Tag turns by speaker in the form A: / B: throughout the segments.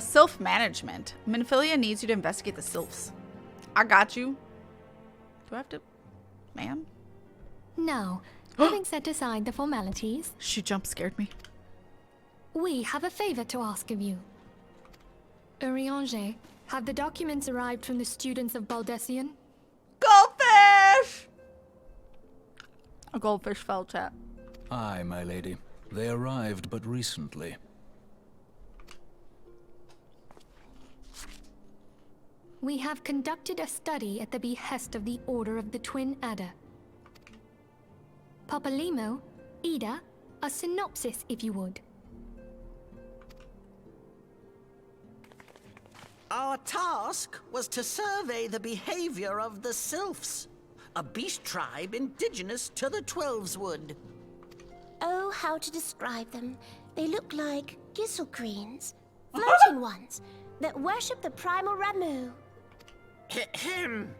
A: Sylph management. Minfilia needs you to investigate the Sylphs. I got you. Do I have to... Ma'am?
B: Now, having set aside the formalities...
A: She jump scared me.
B: We have a favor to ask of you. Urianger, have the documents arrived from the students of Baldessian?
A: Goldfish! A goldfish fell, chat.
C: Aye, my lady. They arrived but recently.
B: We have conducted a study at the behest of the Order of the Twin Adder. Papalimo, Ida, a synopsis if you would.
D: Our task was to survey the behavior of the Sylphs, a beast tribe indigenous to the Twelveswood.
E: Oh, how to describe them. They look like gisselcreens, floating ones, that worship the primal Ramu.
D: Ahem.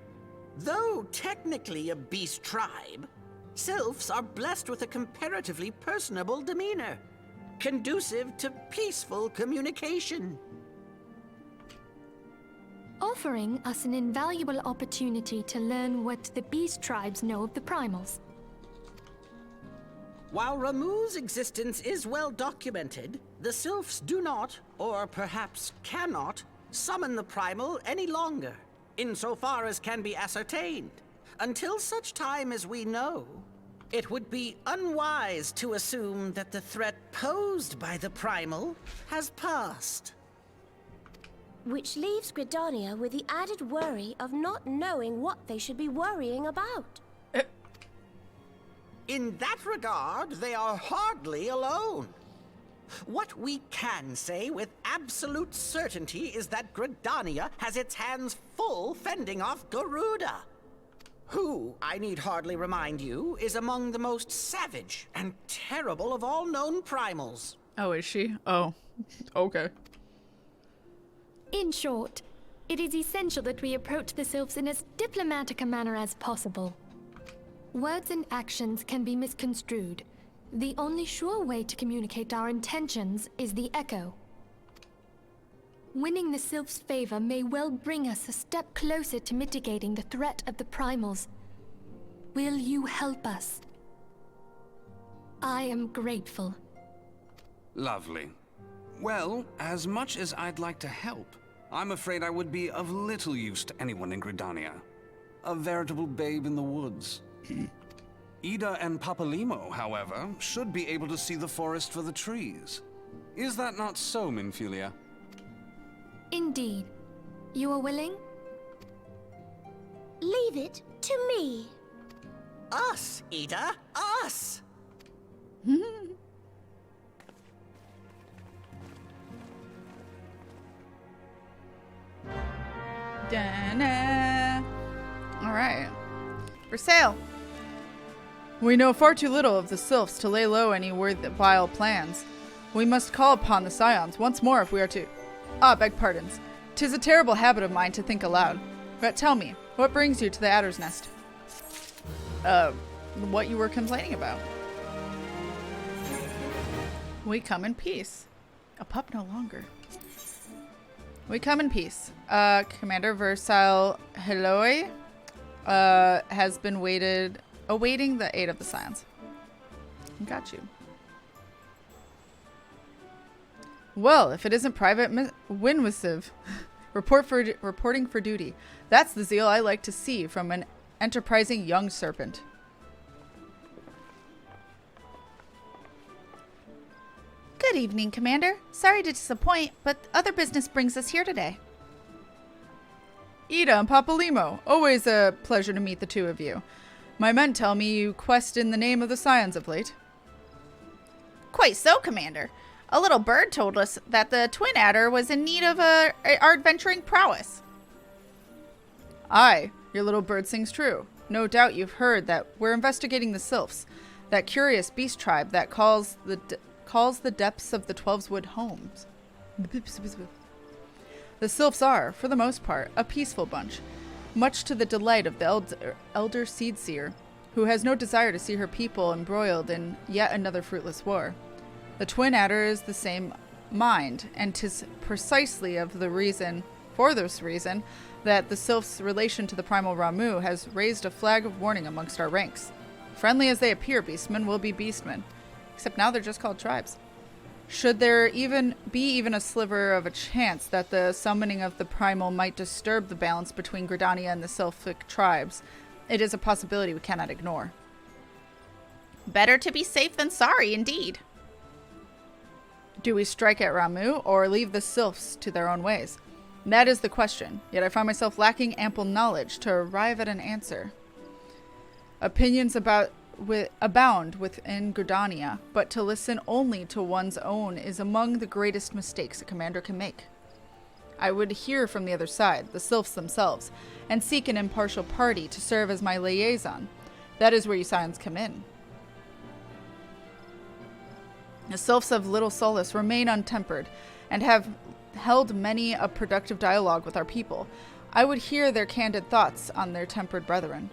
D: Though technically a beast tribe, Sylphs are blessed with a comparatively personable demeanor, conducive to peaceful communication.
B: Offering us an invaluable opportunity to learn what the beast tribes know of the primals.
D: While Ramu's existence is well documented, the Sylphs do not, or perhaps cannot, summon the primal any longer, insofar as can be ascertained. Until such time as we know, it would be unwise to assume that the threat posed by the primal has passed.
E: Which leaves Gridania with the added worry of not knowing what they should be worrying about.
D: In that regard, they are hardly alone. What we can say with absolute certainty is that Gridania has its hands full fending off Garuda, who, I need hardly remind you, is among the most savage and terrible of all known primals.
A: Oh, is she? Oh, okay.
B: In short, it is essential that we approach the Sylphs in as diplomatic a manner as possible. Words and actions can be misconstrued. The only sure way to communicate our intentions is the echo. Winning the Sylphs' favor may well bring us a step closer to mitigating the threat of the primals. Will you help us? I am grateful.
F: Lovely. Well, as much as I'd like to help, I'm afraid I would be of little use to anyone in Gridania. A veritable babe in the woods. Ida and Papalimo, however, should be able to see the forest for the trees. Is that not so, Minfilia?
B: Indeed. You are willing?
E: Leave it to me.
D: Us, Ida, us!
A: Alright. For sale. We know far too little of the Sylphs to lay low any worthwhile plans. We must call upon the Scions once more if we are to... beg pardons. 'Tis a terrible habit of mine to think aloud. But tell me, what brings you to the Adder's Nest? What you were complaining about. We come in peace. A pup no longer. We come in peace. Commander Versile Heloi has been awaiting the aid of the Scions. Got you. Well, if it isn't Private Winwisive, reporting for duty. That's the zeal I like to see from an enterprising young serpent. Good evening, Commander. Sorry to disappoint, but other business brings us here today. Ida and Papalimo, always a pleasure to meet the two of you. My men tell me you quest in the name of the Scions of late. Quite so, Commander. A little bird told us that the Twin Adder was in need of our adventuring prowess. Aye, your little bird sings true. No doubt you've heard that we're investigating the Sylphs, that curious beast tribe that calls the depths of the Twelveswood homes. The Sylphs are, for the most part, a peaceful bunch, much to the delight of the elder Seedseer, who has no desire to see her people embroiled in yet another fruitless war. The Twin Adder is the same mind, and 'tis precisely for this reason, that the Sylph's relation to the primal Ramu has raised a flag of warning amongst our ranks. Friendly as they appear, beastmen will be beastmen. Except now they're just called tribes. Should there even be a sliver of a chance that the summoning of the primal might disturb the balance between Gridania and the Sylphic tribes, it is a possibility we cannot ignore.
G: Better to be safe than sorry, indeed.
A: Do we strike at Ramu, or leave the Sylphs to their own ways? That is the question, yet I find myself lacking ample knowledge to arrive at an answer. Opinions abound within Gridania, but to listen only to one's own is among the greatest mistakes a commander can make. I would hear from the other side, the Sylphs themselves, and seek an impartial party to serve as my liaison. That is where you Scions come in. The Sylphs of Little Solace remain untempered, and have held many a productive dialogue with our people. I would hear their candid thoughts on their tempered brethren.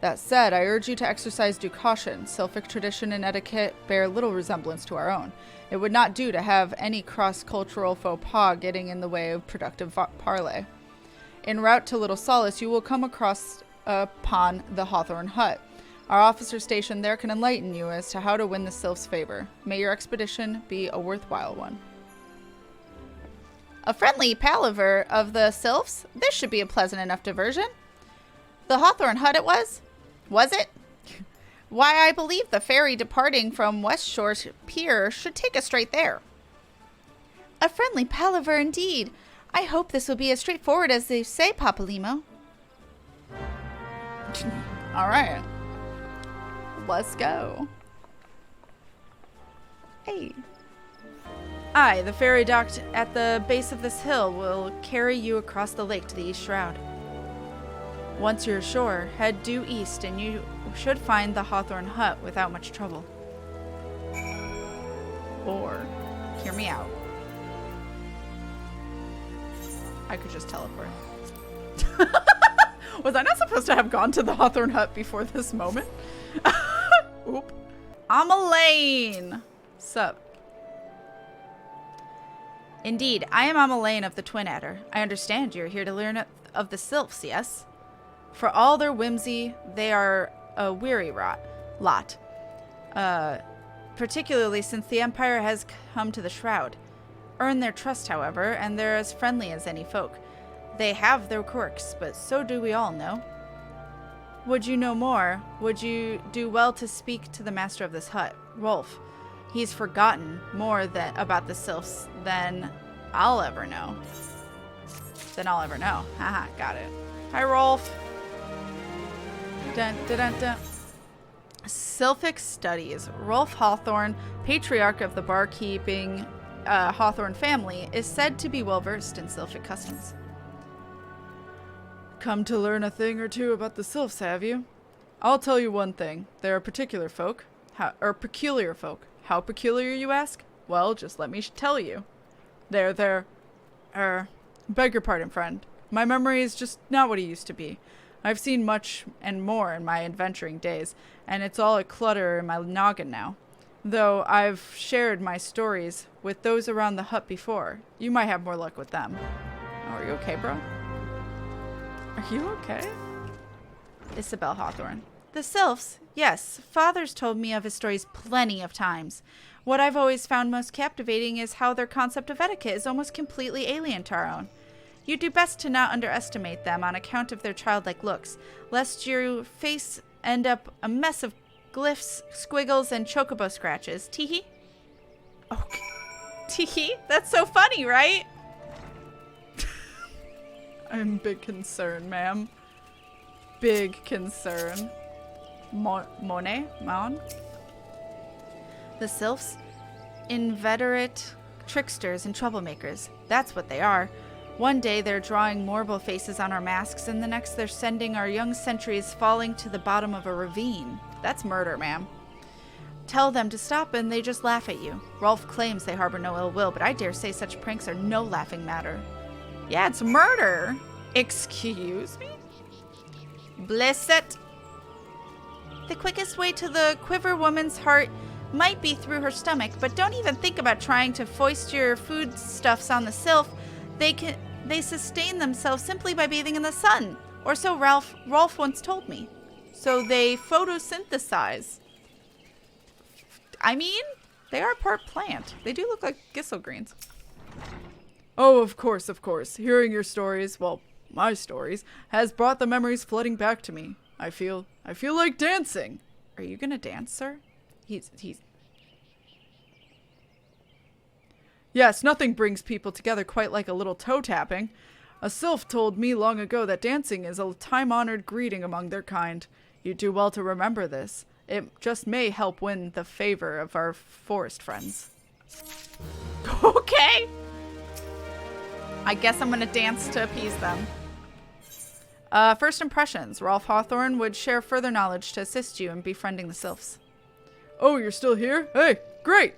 A: That said, I urge you to exercise due caution. Sylphic tradition and etiquette bear little resemblance to our own. It would not do to have any cross-cultural faux pas getting in the way of productive parley. En route to Little Solace, you will come upon the Hawthorne Hut. Our officer stationed there can enlighten you as to how to win the Sylph's favor. May your expedition be a worthwhile one.
G: A friendly palaver of the Sylphs? This should be a pleasant enough diversion. The Hawthorne Hut it was? Was it? Why, I believe the ferry departing from West Shore Pier should take us straight there. A friendly palaver indeed. I hope this will be as straightforward as they say, Papalimo.
A: All right. Let's go. Hey. Aye, the ferry docked at the base of this hill will carry you across the lake to the East Shroud. Once you're ashore, head due east and you should find the Hawthorne Hut without much trouble. Or, hear me out. I could just teleport. Was I not supposed to have gone to the Hawthorne Hut before this moment? Oop. I'm Elaine. Sup?
G: Indeed, I am Elaine of the Twin Adder. I understand you're here to learn of the Sylphs, yes?
A: For all their whimsy, they are a weary lot. Particularly since the Empire has come to the Shroud. Earn their trust, however, and they're as friendly as any folk. They have their quirks, but so do we all know. Would you know more, would you do well to speak to the master of this hut, Rolf. He's forgotten more about the Sylphs than I'll ever know. Haha, got it. Hi, Rolf. Dun, dun, dun, dun. Sylphic Studies. Rolf Hawthorne, patriarch of the barkeeping Hawthorne family, is said to be well versed in Sylphic customs. Come to learn a thing or two about the Sylphs, have you? I'll tell you one thing. They're peculiar folk. How peculiar, you ask? Well, just let me tell you. Beg your pardon, friend. My memory is just not what it used to be. I've seen much and more in my adventuring days, and it's all a clutter in my noggin now. Though I've shared my stories with those around the hut before, you might have more luck with them. Oh, are you okay, bro? Are you okay? Isabel Hawthorne.
G: The Sylphs? Yes, Father's told me of his stories plenty of times. What I've always found most captivating is how their concept of etiquette is almost completely alien to our own. You do best to not underestimate them on account of their childlike looks, lest your face end up a mess of glyphs, squiggles, and chocobo scratches. Teehee?
A: Okay. Teehee? That's so funny, right? I'm in big concern, ma'am. Big concern. Mon?
G: The Sylphs? Inveterate tricksters and troublemakers. That's what they are. One day they're drawing marble faces on our masks, and the next they're sending our young sentries falling to the bottom of a ravine.
A: That's murder, ma'am.
G: Tell them to stop and they just laugh at you. Rolf claims they harbor no ill will, but I dare say such pranks are no laughing matter.
A: Yeah, it's murder.
G: Excuse me? Bless it. The quickest way to the quiver woman's heart Might be through her stomach, but don't even think about trying to foist your foodstuffs on the Sylph. They sustain themselves simply by bathing in the sun. Or so Rolf once told me. So they photosynthesize. I mean, they are part plant. They do look like gisselgreens.
H: Oh, of course, of course. Hearing your stories, well, my stories, has brought the memories flooding back to me. I feel like dancing.
G: Are you gonna dance, sir? He's...
H: Yes, nothing brings people together quite like a little toe tapping. A Sylph told me long ago that dancing is a time-honored greeting among their kind. You do well to remember this. It just may help win the favor of our forest friends.
G: Okay! I guess I'm gonna dance to appease them. First impressions. Rolf Hawthorne would share further knowledge to assist you in befriending the Sylphs.
H: Oh, you're still here? Hey, great!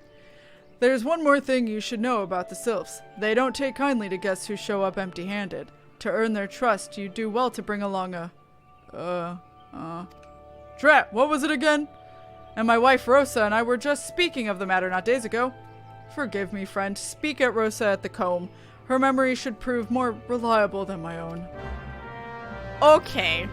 H: There's one more thing you should know about the Sylphs. They don't take kindly to guests who show up empty-handed. To earn their trust, you do well to bring along Drat, what was it again? And my wife Rosa and I were just speaking of the matter not days ago. Forgive me, friend. Speak at Rosa at the comb. Her memory should prove more reliable than my own.
G: Okay.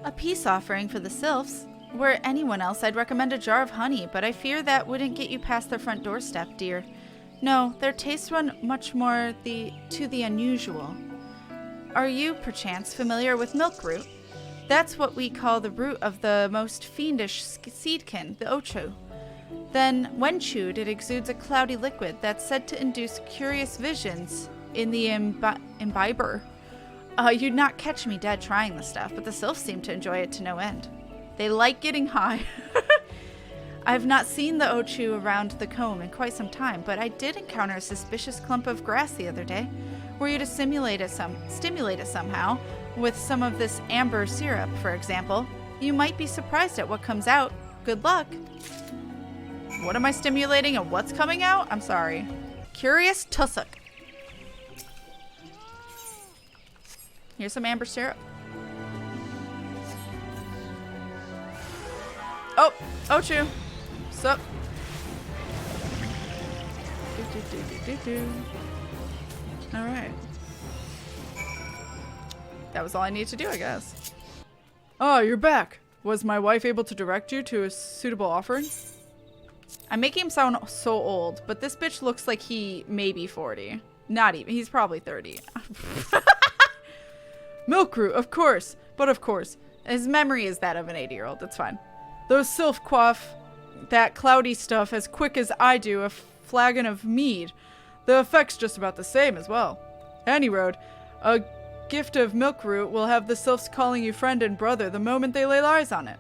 G: A peace offering for the Sylphs. Were anyone else, I'd recommend a jar of honey, but I fear that wouldn't get you past their front doorstep, dear. No, their tastes run much more to the unusual. Are you, perchance, familiar with milk root? That's what we call the root of the most fiendish seedkin, the ocho. Then, when chewed, it exudes a cloudy liquid that's said to induce curious visions in the imbiber. You'd not catch me dead trying the stuff, but the Sylphs seem to enjoy it to no end. They like getting high. I've not seen the ochu around the comb in quite some time, but I did encounter a suspicious clump of grass the other day. Were you to stimulate it somehow, with some of this amber syrup, for example, you might be surprised at what comes out. Good luck. What am I stimulating and what's coming out? I'm sorry. Curious tussock. Here's some amber syrup. Oh, Ochu. Sup? Alright. That was all I need to do, I guess.
H: Oh, you're back. Was my wife able to direct you to a suitable offering?
G: I'm making him sound so old, but this bitch looks like he may be 40. Not even. He's probably 30.
H: Milk root, of course. But of course.
G: His memory is that of an 80-year-old. That's fine.
H: Those Sylph quaff that cloudy stuff as quick as I do a flagon of mead. The effect's just about the same as well. Any road, a gift of milk root will have the Sylphs calling you friend and brother the moment they lay eyes on it.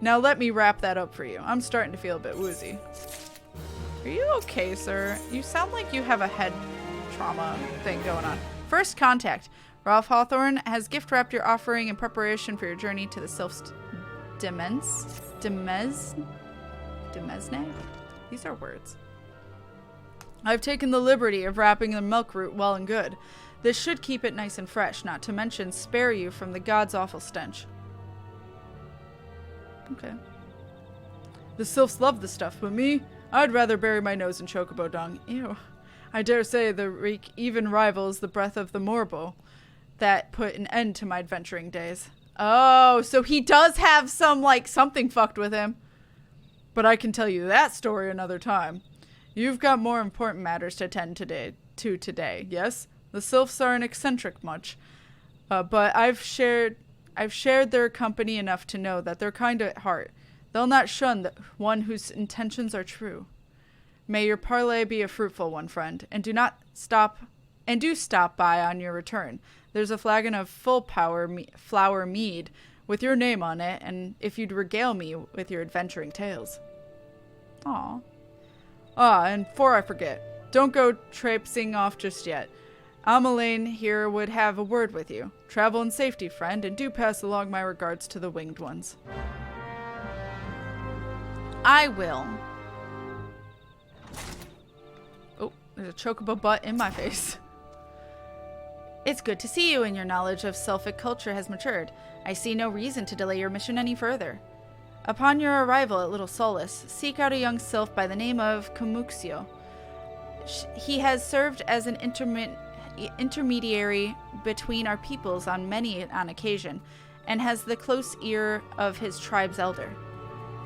H: Now let me wrap that up for you. I'm starting to feel a bit woozy.
G: Are you okay, sir? You sound like you have a head trauma thing going on. First contact. Rolf Hawthorne has gift-wrapped your offering in preparation for your journey to the Sylphs Demesne? These are words.
H: I've taken the liberty of wrapping the milk root well and good. This should keep it nice and fresh, not to mention spare you from the god's awful stench.
G: Okay.
H: The Sylphs love the stuff, but me, I'd rather bury my nose in chocobo dung. Ew. I dare say the reek even rivals the breath of the morbo that put an end to my adventuring days.
G: Oh, so he does have some, like, something fucked with him.
H: But I can tell you that story another time. You've got more important matters to attend today, yes? The Sylphs are an eccentric much, but I've shared their company enough to know that they're kind at heart. They'll not shun the one whose intentions are true. May your parley be a fruitful one, friend, and do stop by on your return. There's a flagon of full power flower mead with your name on it, and if you'd regale me with your adventuring tales.
G: Aw.
H: And before I forget, don't go traipsing off just yet. Ameline here would have a word with you. Travel in safety, friend, and do pass along my regards to the winged ones.
G: I will. Oh, there's a chocobo butt in my face. It's good to see you, and your knowledge of Sylphic culture has matured. I see no reason to delay your mission any further. Upon your arrival at Little Solace, seek out a young sylph by the name of Kamuxio. He has served as an intermediary between our peoples on many an occasion, and has the close ear of his tribe's elder.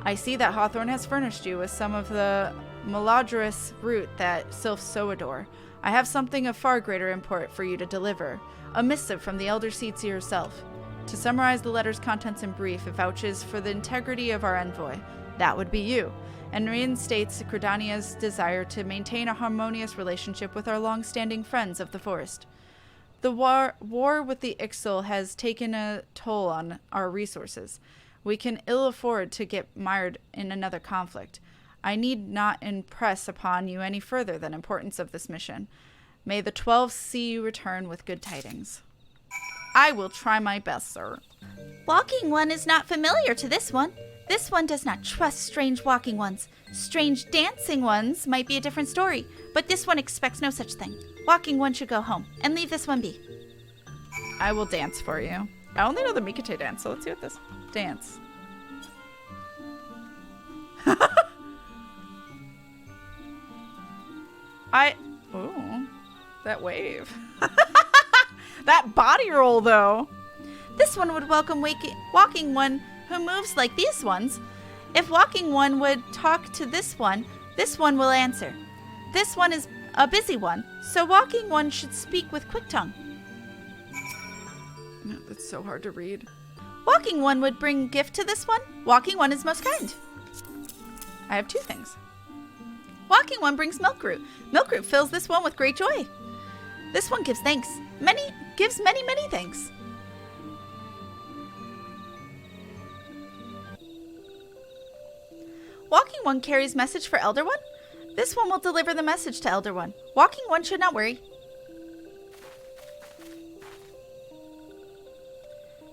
G: I see that Hawthorne has furnished you with some of the malodorous root that sylphs so adore. I have something of far greater import for you to deliver, a missive from the Elder Seedseer herself. To summarize the letter's contents in brief, it vouches for the integrity of our envoy. That would be you, and reinstates Gridania's desire to maintain a harmonious relationship with our long-standing friends of the forest. The war with the Ixal has taken a toll on our resources. We can ill afford to get mired in another conflict. I need not impress upon you any further the importance of this mission. May the 12 see you return with good tidings. I will try my best, sir.
E: Walking One is not familiar to this one. This one does not trust strange walking ones. Strange dancing ones might be a different story, but this one expects no such thing. Walking One should go home, and leave this one be.
G: I will dance for you. I only know the Mikate dance, so let's see what this dance. Ooh, that wave. That body roll, though.
E: This one would welcome Walking One who moves like these ones. If Walking One would talk to this one will answer. This one is a busy one, so Walking One should speak with quick tongue.
G: That's so hard to read.
E: Walking One would bring gift to this one. Walking One is most kind.
G: I have two things.
E: Walking One brings milk root. Milk root fills this one with great joy. This one gives thanks. Gives many thanks. Walking One carries message for Elder One. This one will deliver the message to Elder One. Walking One should not worry.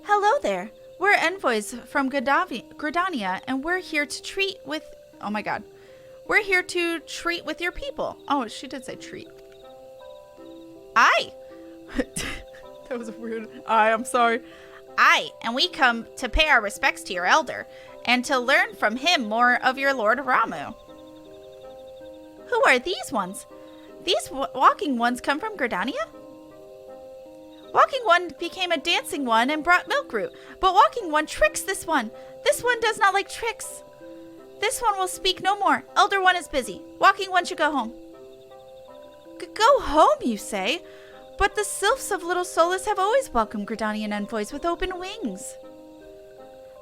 E: Hello there. We're envoys from Gridania, and we're here to treat with... Oh my god. We're here to treat with your people.
G: Oh, she did say treat.
E: Aye.
G: That was a weird... I'm sorry.
E: Aye, and we come to pay our respects to your elder, and to learn from him more of your Lord Ramu. Who are these ones? These walking ones come from Gridania? Walking One became a dancing one and brought milk root, but Walking One tricks this one. This one does not like tricks. This one will speak no more. Elder One is busy. Walking One should go home. Go home, you say? But the Sylphs of Little Solace have always welcomed Gridanian envoys with open wings.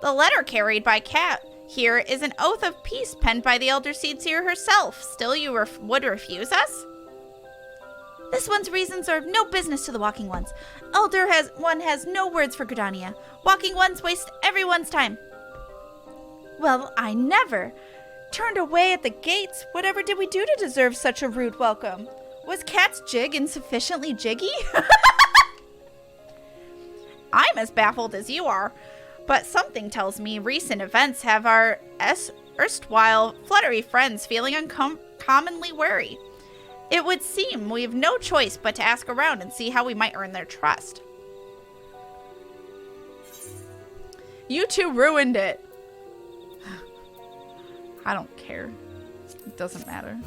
E: The letter carried by Kat here is an oath of peace penned by the Elder Seedseer herself. Still you would refuse us? This one's reasons are no business to the Walking Ones. Elder One has no words for Gridania. Walking Ones waste everyone's time. Well, I never. Turned away at the gates. Whatever did we do to deserve such a rude welcome? Was Kat's jig insufficiently jiggy? I'm as baffled as you are, but something tells me recent events have our erstwhile fluttery friends feeling uncommonly wary. It would seem we have no choice but to ask around and see how we might earn their trust.
G: You two ruined it. I don't care. It doesn't matter.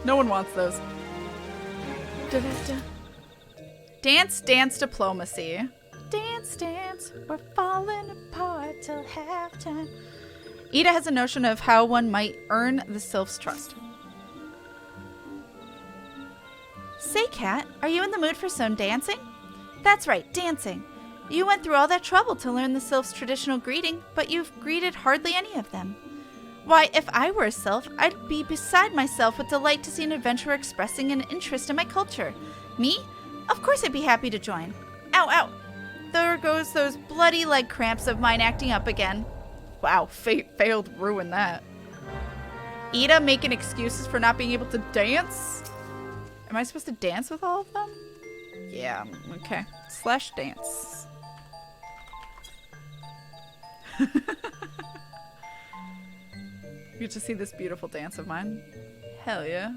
G: No one wants those. Da-da-da. Dance, dance, diplomacy. Dance, dance, we're falling apart till halftime. Ida has a notion of how one might earn the Sylph's trust.
E: Say, Kat, are you in the mood for some dancing? That's right, dancing. You went through all that trouble to learn the Sylph's traditional greeting, but you've greeted hardly any of them. Why, if I were a Sylph, I'd be beside myself with delight to see an adventurer expressing an interest in my culture. Me? Of course I'd be happy to join. Ow, ow. There goes those bloody leg cramps of mine acting up again.
G: Wow, failed to ruin that. Ida making excuses for not being able to dance? Am I supposed to dance with all of them? Yeah, okay. / dance. You get to see this beautiful dance of mine. Hell yeah.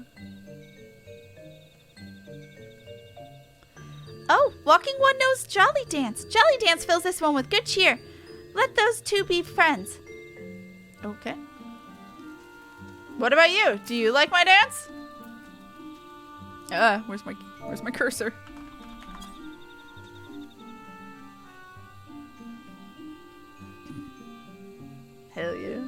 E: Oh, Walking One knows Jolly Dance. Jolly Dance fills this one with good cheer. Let those two be friends.
A: Okay. What about you? Do you like my dance? Where's my cursor? Hell yeah.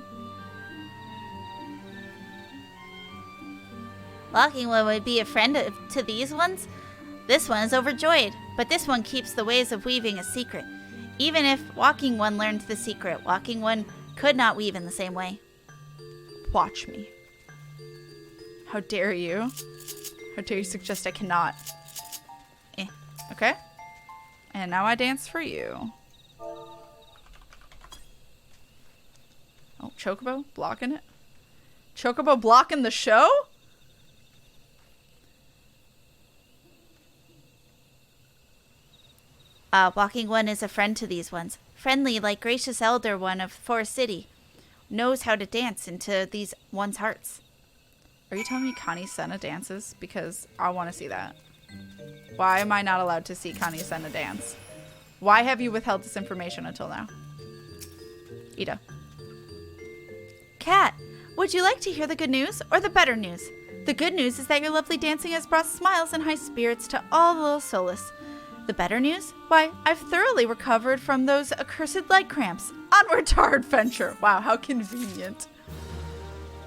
E: Walking One would be a friend to these ones. This one is overjoyed, but this one keeps the ways of weaving a secret. Even if Walking One learned the secret, Walking One could not weave in the same way.
A: Watch me. How dare you? How dare you suggest I cannot? Okay. And now I dance for you. Oh, Chocobo blocking it? Chocobo blocking the show?
E: Walking One is a friend to these ones. Friendly like gracious elder one of Forest City. Knows how to dance into these ones' hearts.
A: Are you telling me Connie Senna dances? Because I want to see that. Why am I not allowed to see Connie Senna dance? Why have you withheld this information until now? Ida.
E: Kat, would you like to hear the good news or the better news? The good news is that your lovely dancing has brought smiles and high spirits to all little Solace. The better news? Why, I've thoroughly recovered from those accursed leg cramps.
A: Onward to our adventure. Wow, how convenient.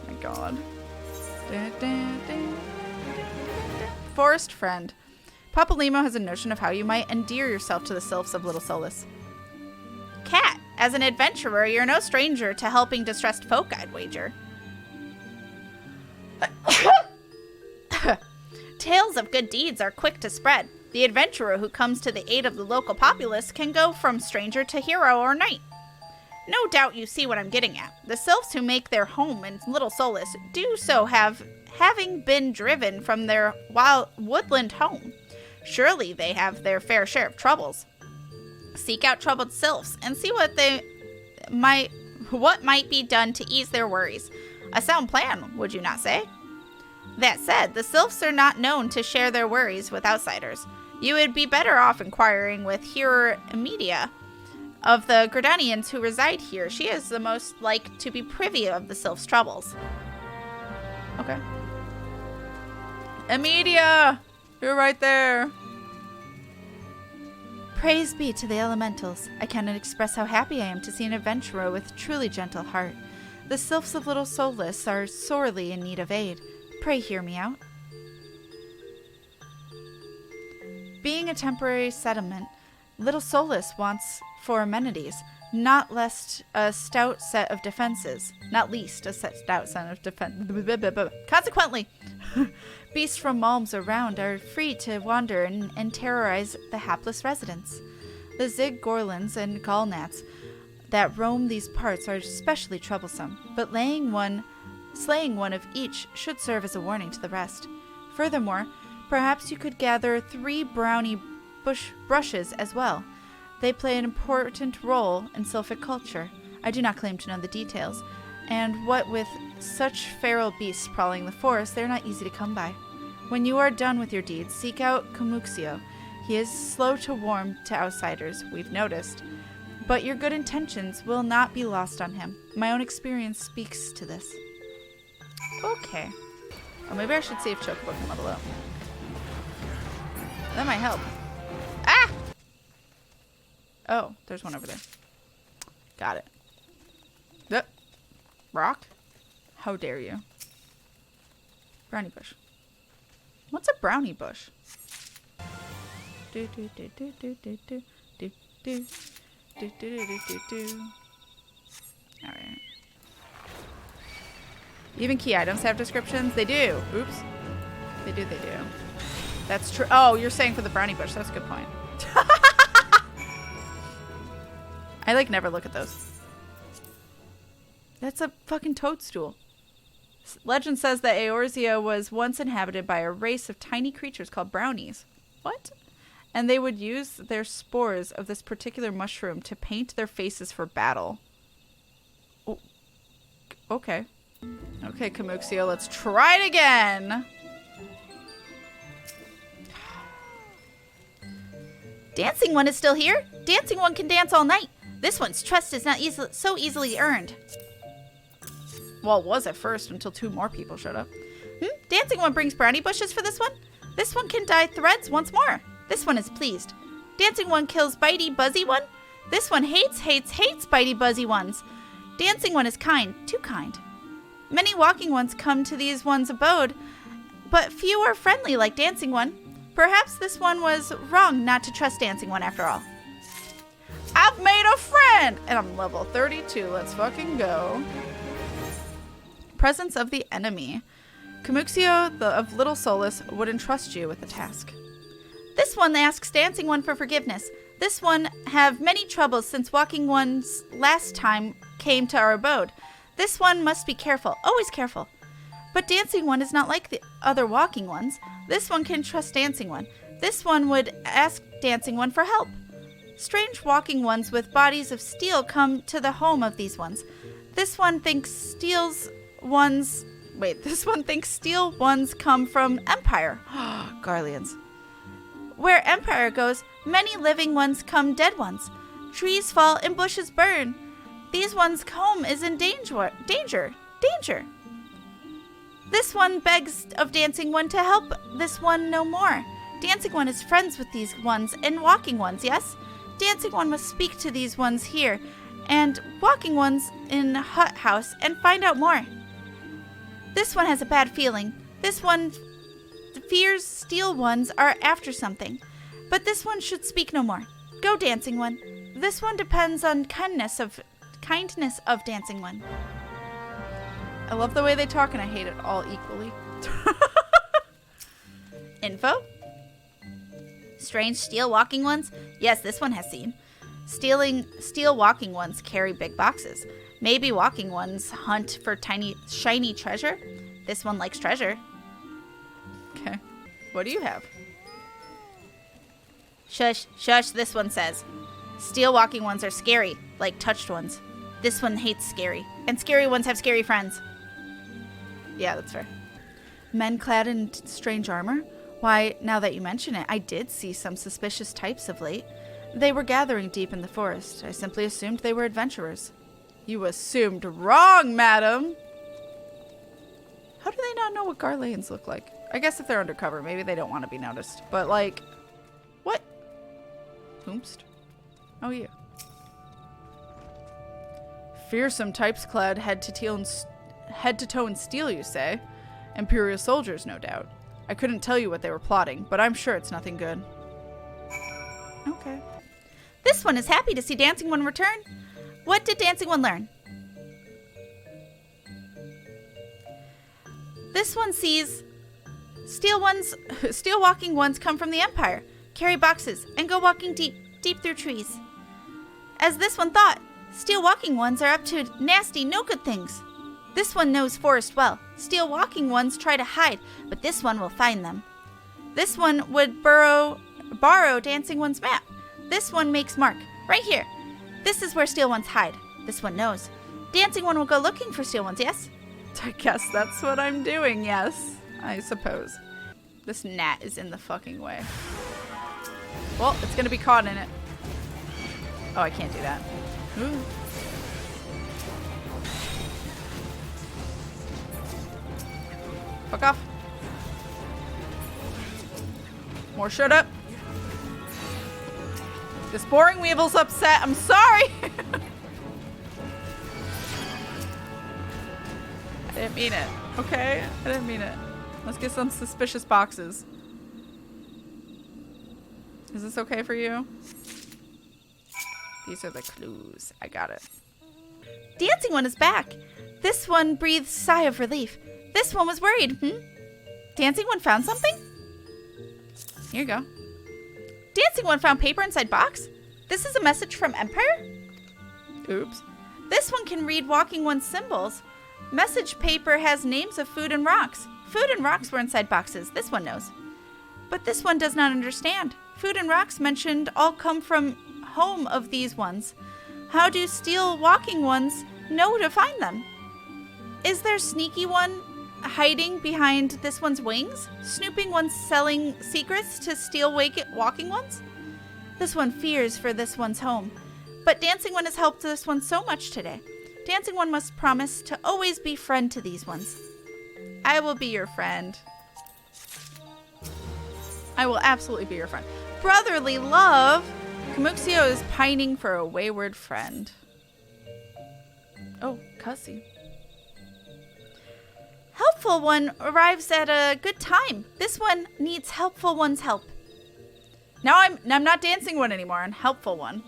A: Oh my god. Forest friend. Papa Limo has a notion of how you might endear yourself to the Sylphs of Little Solace.
E: Kat, as an adventurer, you're no stranger to helping distressed folk, I'd wager. Tales of good deeds are quick to spread. The adventurer who comes to the aid of the local populace can go from stranger to hero or knight. No doubt you see what I'm getting at. The Sylphs who make their home in Little Solace do so having been driven from their wild woodland home. Surely they have their fair share of troubles. Seek out troubled Sylphs and see what might be done to ease their worries. A sound plan, would you not say? That said, the Sylphs are not known to share their worries with outsiders. You would be better off inquiring with Hearer Media of the Gridanians who reside here. She is the most like to be privy of the Sylphs' troubles.
A: Okay. Emidia! You're right there.
E: Praise be to the elementals. I cannot express how happy I am to see an adventurer with truly gentle heart. The Sylphs of Little Solace are sorely in need of aid. Pray hear me out. Being a temporary settlement, Little Solace wants for amenities, not least a stout set of defenses. Not least a stout set of defense. Consequently, beasts from malms around are free to wander and terrorize the hapless residents. The Zig Gorlins and Gallnats that roam these parts are especially troublesome, but slaying one of each should serve as a warning to the rest. Furthermore, perhaps you could gather 3 brownie brushes as well. They play an important role in Sylphic culture. I do not claim to know the details, and what with such feral beasts prowling the forest, they are not easy to come by. When you are done with your deeds, seek out Kamuxio. He is slow to warm to outsiders, we've noticed, but your good intentions will not be lost on him. My own experience speaks to this.
A: Okay. Oh, maybe I should see if Chocobo can level up. That might help. Ah! Oh, there's one over there. Got it. Yep. Rock? How dare you? Brownie bush. What's a brownie bush? Do do do do do do do do do do do do do. Alright. Even key items have descriptions? They do. Oops. They do. That's true. Oh, you're saying for the brownie bush. That's a good point. I like never look at those. That's a fucking toadstool. Legend says that Eorzea was once inhabited by a race of tiny creatures called brownies. What? And they would use their spores of this particular mushroom to paint their faces for battle. Oh. Okay. Okay, Kamuxio, let's try it again.
E: Dancing One is still here. Dancing One can dance all night. This one's trust is not so easily earned.
A: Well, it was at first until 2 more people showed up.
E: Dancing one brings brownie bushes for this one. This one can dye threads once more. This one is pleased. Dancing one kills bitey buzzy one. This one hates bitey buzzy ones. Dancing one is kind, too kind. Many walking ones come to these one's abode, but few are friendly like dancing one. Perhaps this one was wrong not to trust dancing one after all.
A: I've made a friend! And I'm level 32. Let's fucking go. Presence of the enemy. Kamuxio of Little Solace would entrust you with the task.
E: This one asks dancing one for forgiveness. This one have many troubles since walking one's last time came to our abode. This one must be careful, always careful. But dancing one is not like the other walking ones. This one can trust dancing one. This one would ask dancing one for help. Strange walking ones with bodies of steel come to the home of these ones. This one thinks steel ones come from Empire.
A: Garleans.
E: Where Empire goes, many living ones come dead ones. Trees fall and bushes burn. These ones' home is in danger. This one begs of dancing one to help this one no more. Dancing one is friends with these ones and walking ones, yes? Dancing one must speak to these ones here and walking ones in hut house and find out more. This one has a bad feeling. This one fears steel ones are after something. But this one should speak no more. Go, dancing one. This one depends on kindness of dancing one.
A: I love the way they talk, and I hate it all equally.
E: Info? Strange steel walking ones? Yes, this one has seen. Steel walking ones carry big boxes. Maybe walking ones hunt for tiny, shiny treasure. This one likes treasure.
A: Okay. What do you have?
E: Shush, shush, this one says. Steel walking ones are scary, like touched ones. This one hates scary, and scary ones have scary friends.
A: Yeah, that's fair. Men clad in strange armor? Why, now that you mention it, I did see some suspicious types of late. They were gathering deep in the forest. I simply assumed they were adventurers. You assumed wrong, madam! How do they not know what Garleans look like? I guess if they're undercover, maybe they don't want to be noticed. But, like, what? Oomst? Oh, you. Fearsome types clad head to toe in steel, you say? Imperial soldiers, no doubt. I couldn't tell you what they were plotting, but I'm sure it's nothing good. Okay.
E: This one is happy to see Dancing One return. What did Dancing One learn? This one sees steel walking ones come from the Empire, carry boxes, and go walking deep through trees. As this one thought, steel walking ones are up to nasty, no good things. This one knows forest well. Steel walking ones try to hide, but this one will find them. This one would borrow Dancing One's map. This one makes mark, right here. This is where steel ones hide. This one knows. Dancing One will go looking for steel ones, yes?
A: I guess that's what I'm doing, yes. I suppose. This gnat is in the fucking way. Well, it's gonna be caught in it. Oh, I can't do that. Ooh. Fuck off. More shut up. This boring weevil's upset. I'm sorry. I didn't mean it. Okay? I didn't mean it. Let's get some suspicious boxes. Is this okay for you? These are the clues. I got it.
E: Dancing One is back. This one breathes a sigh of relief. This one was worried, Dancing One found something?
A: Here you go.
E: Dancing One found paper inside box? This is a message from Empire?
A: Oops.
E: This one can read Walking One's symbols. Message paper has names of food and rocks. Food and rocks were inside boxes. This one knows. But this one does not understand. Food and rocks mentioned all come from home of these ones. How do steel walking ones know to find them? Is there sneaky one hiding behind this one's wings? Snooping ones selling secrets to steel walking ones? This one fears for this one's home. But Dancing One has helped this one so much today. Dancing One must promise to always be friend to these ones.
A: I will be your friend. I will absolutely be your friend. Brotherly love! Kamuxio is pining for a wayward friend. Oh, cussy.
E: Helpful One arrives at a good time. This one needs Helpful One's help.
A: Now I'm not Dancing One anymore. I'm Helpful One.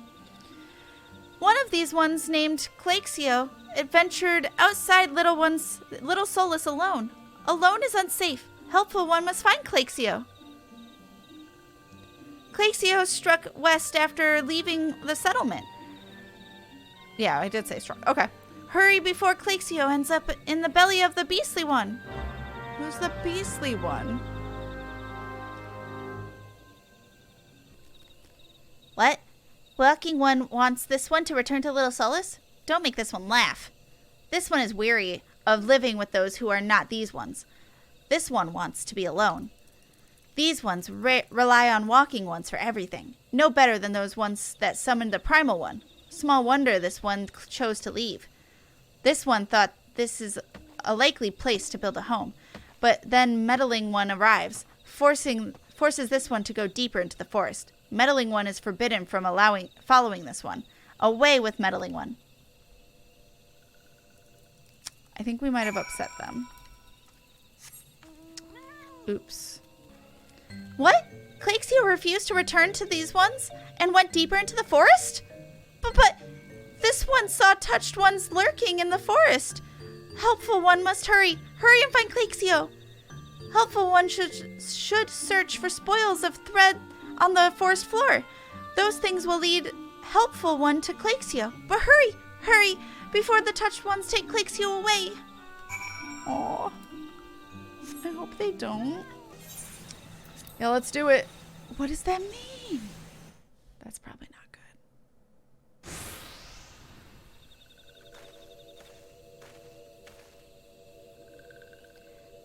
E: One of these ones, named Claxio, adventured outside Little Solace alone. Alone is unsafe. Helpful One must find Claxio. Claxio struck west after leaving the settlement.
A: Yeah, I did say struck. Okay.
E: Hurry before Claxio ends up in the belly of the Beastly One.
A: Who's the Beastly One?
E: What? Walking One wants this one to return to Little Solace? Don't make this one laugh. This one is weary of living with those who are not these ones. This one wants to be alone. These ones rely on Walking Ones for everything. No better than those ones that summoned the Primal One. Small wonder this one chose to leave. This one thought this is a likely place to build a home. But then Meddling One arrives, forces this one to go deeper into the forest. Meddling One is forbidden from following this one. Away with Meddling One.
A: I think we might have upset them. Oops.
E: What? Claxio refused to return to these ones and went deeper into the forest? But this one saw touched ones lurking in the forest. Helpful One must hurry. Hurry and find Claxio. Helpful One should search for spoils of thread on the forest floor. Those things will lead Helpful One to Claxio. But hurry, before the touched ones take Claxio away.
A: Aw. I hope they don't. Yeah, let's do it. What does that mean? That's probably not good.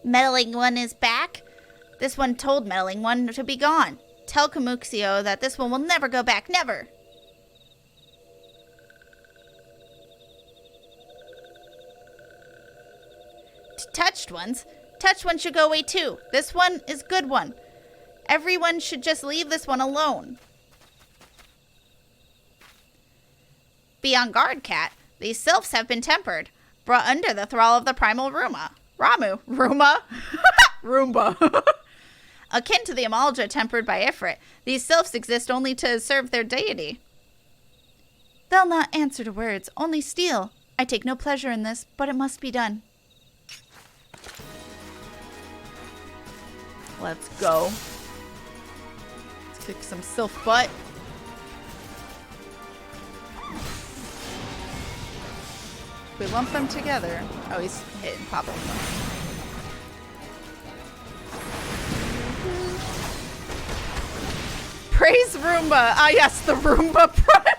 E: Meddling One is back. This one told Meddling One to be gone. Tell Kamuxio that this one will never go back, never. Touched ones? Touched one should go away too. This one is good one. Everyone should just leave this one alone. Be on guard, Kat. These sylphs have been tempered, brought under the thrall of the primal Ramu.
A: Roomba.
E: Akin to the Amalja tempered by Ifrit, these sylphs exist only to serve their deity. They'll not answer to words, only steal. I take no pleasure in this, but it must be done.
A: Let's go. Let's kick some Sylph butt. We lump them together. Oh, he's hitting popping them. Praise Roomba. Ah, yes, the Roomba Primal.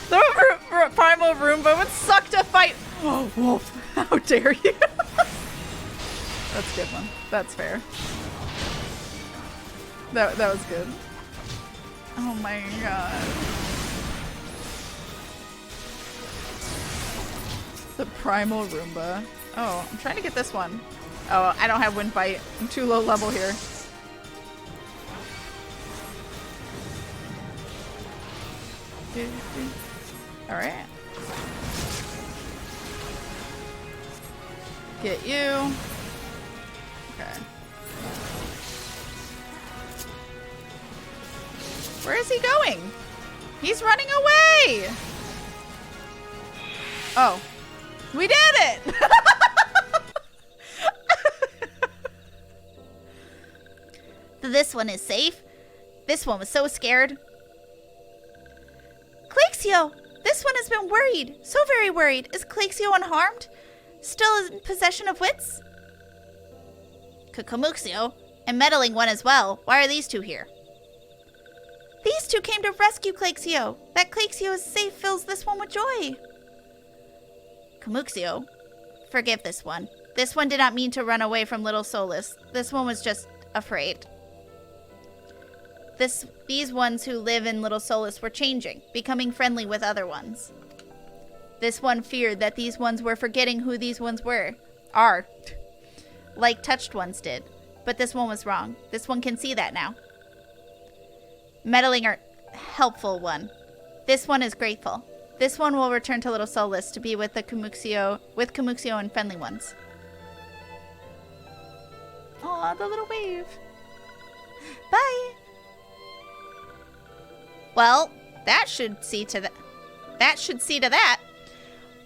A: The Primal Roomba would suck to fight. Oh, wolf. How dare you? That's a good one. That's fair. That was good. Oh my god. The Primal Roomba. Oh, I'm trying to get this one. Oh, I don't have Wind Bite. I'm too low level here. Alright. Get you. Okay. Where is he going? He's running away! Oh. We did it!
E: This one is safe. This one was so scared. Claxio! This one has been worried. So very worried. Is Claxio unharmed? Still in possession of wits? Kamuxio, and Meddling One as well. Why are these two here? These two came to rescue Claxio. That Claxio is safe fills this one with joy. Kamuxio, forgive this one. This one did not mean to run away from Little Solace. This one was just afraid. these ones who live in Little Solace were changing, becoming friendly with other ones. This one feared that these ones were forgetting who these ones are, like touched ones did. But this one was wrong. This one can see that now. Meddling or helpful one. This one is grateful. This one will return to Little Solace to be with the Kamuxio and friendly ones. Aw, the little wave. Bye. Well, that should see to that.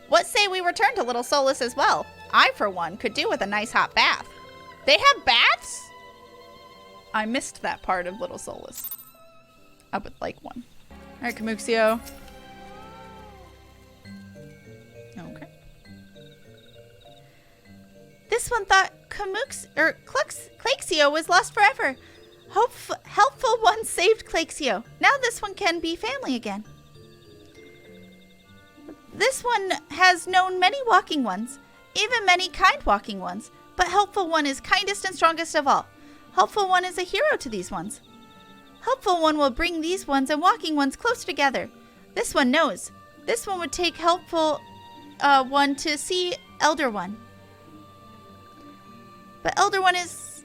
E: What say we return to Little Solace as well? I, for one, could do with a nice hot bath. They have baths?
A: I missed that part of Little Solace. I would like one. All right, Kamuxio. Okay.
E: This one thought Claxio was lost forever. Helpful one saved Claxio. Now this one can be family again. This one has known many walking ones, even many kind walking ones, but Helpful One is kindest and strongest of all. Helpful One is a hero to these ones. Helpful One will bring these ones and walking ones close together. This one knows. This one would take Helpful One to see Elder One. But Elder One is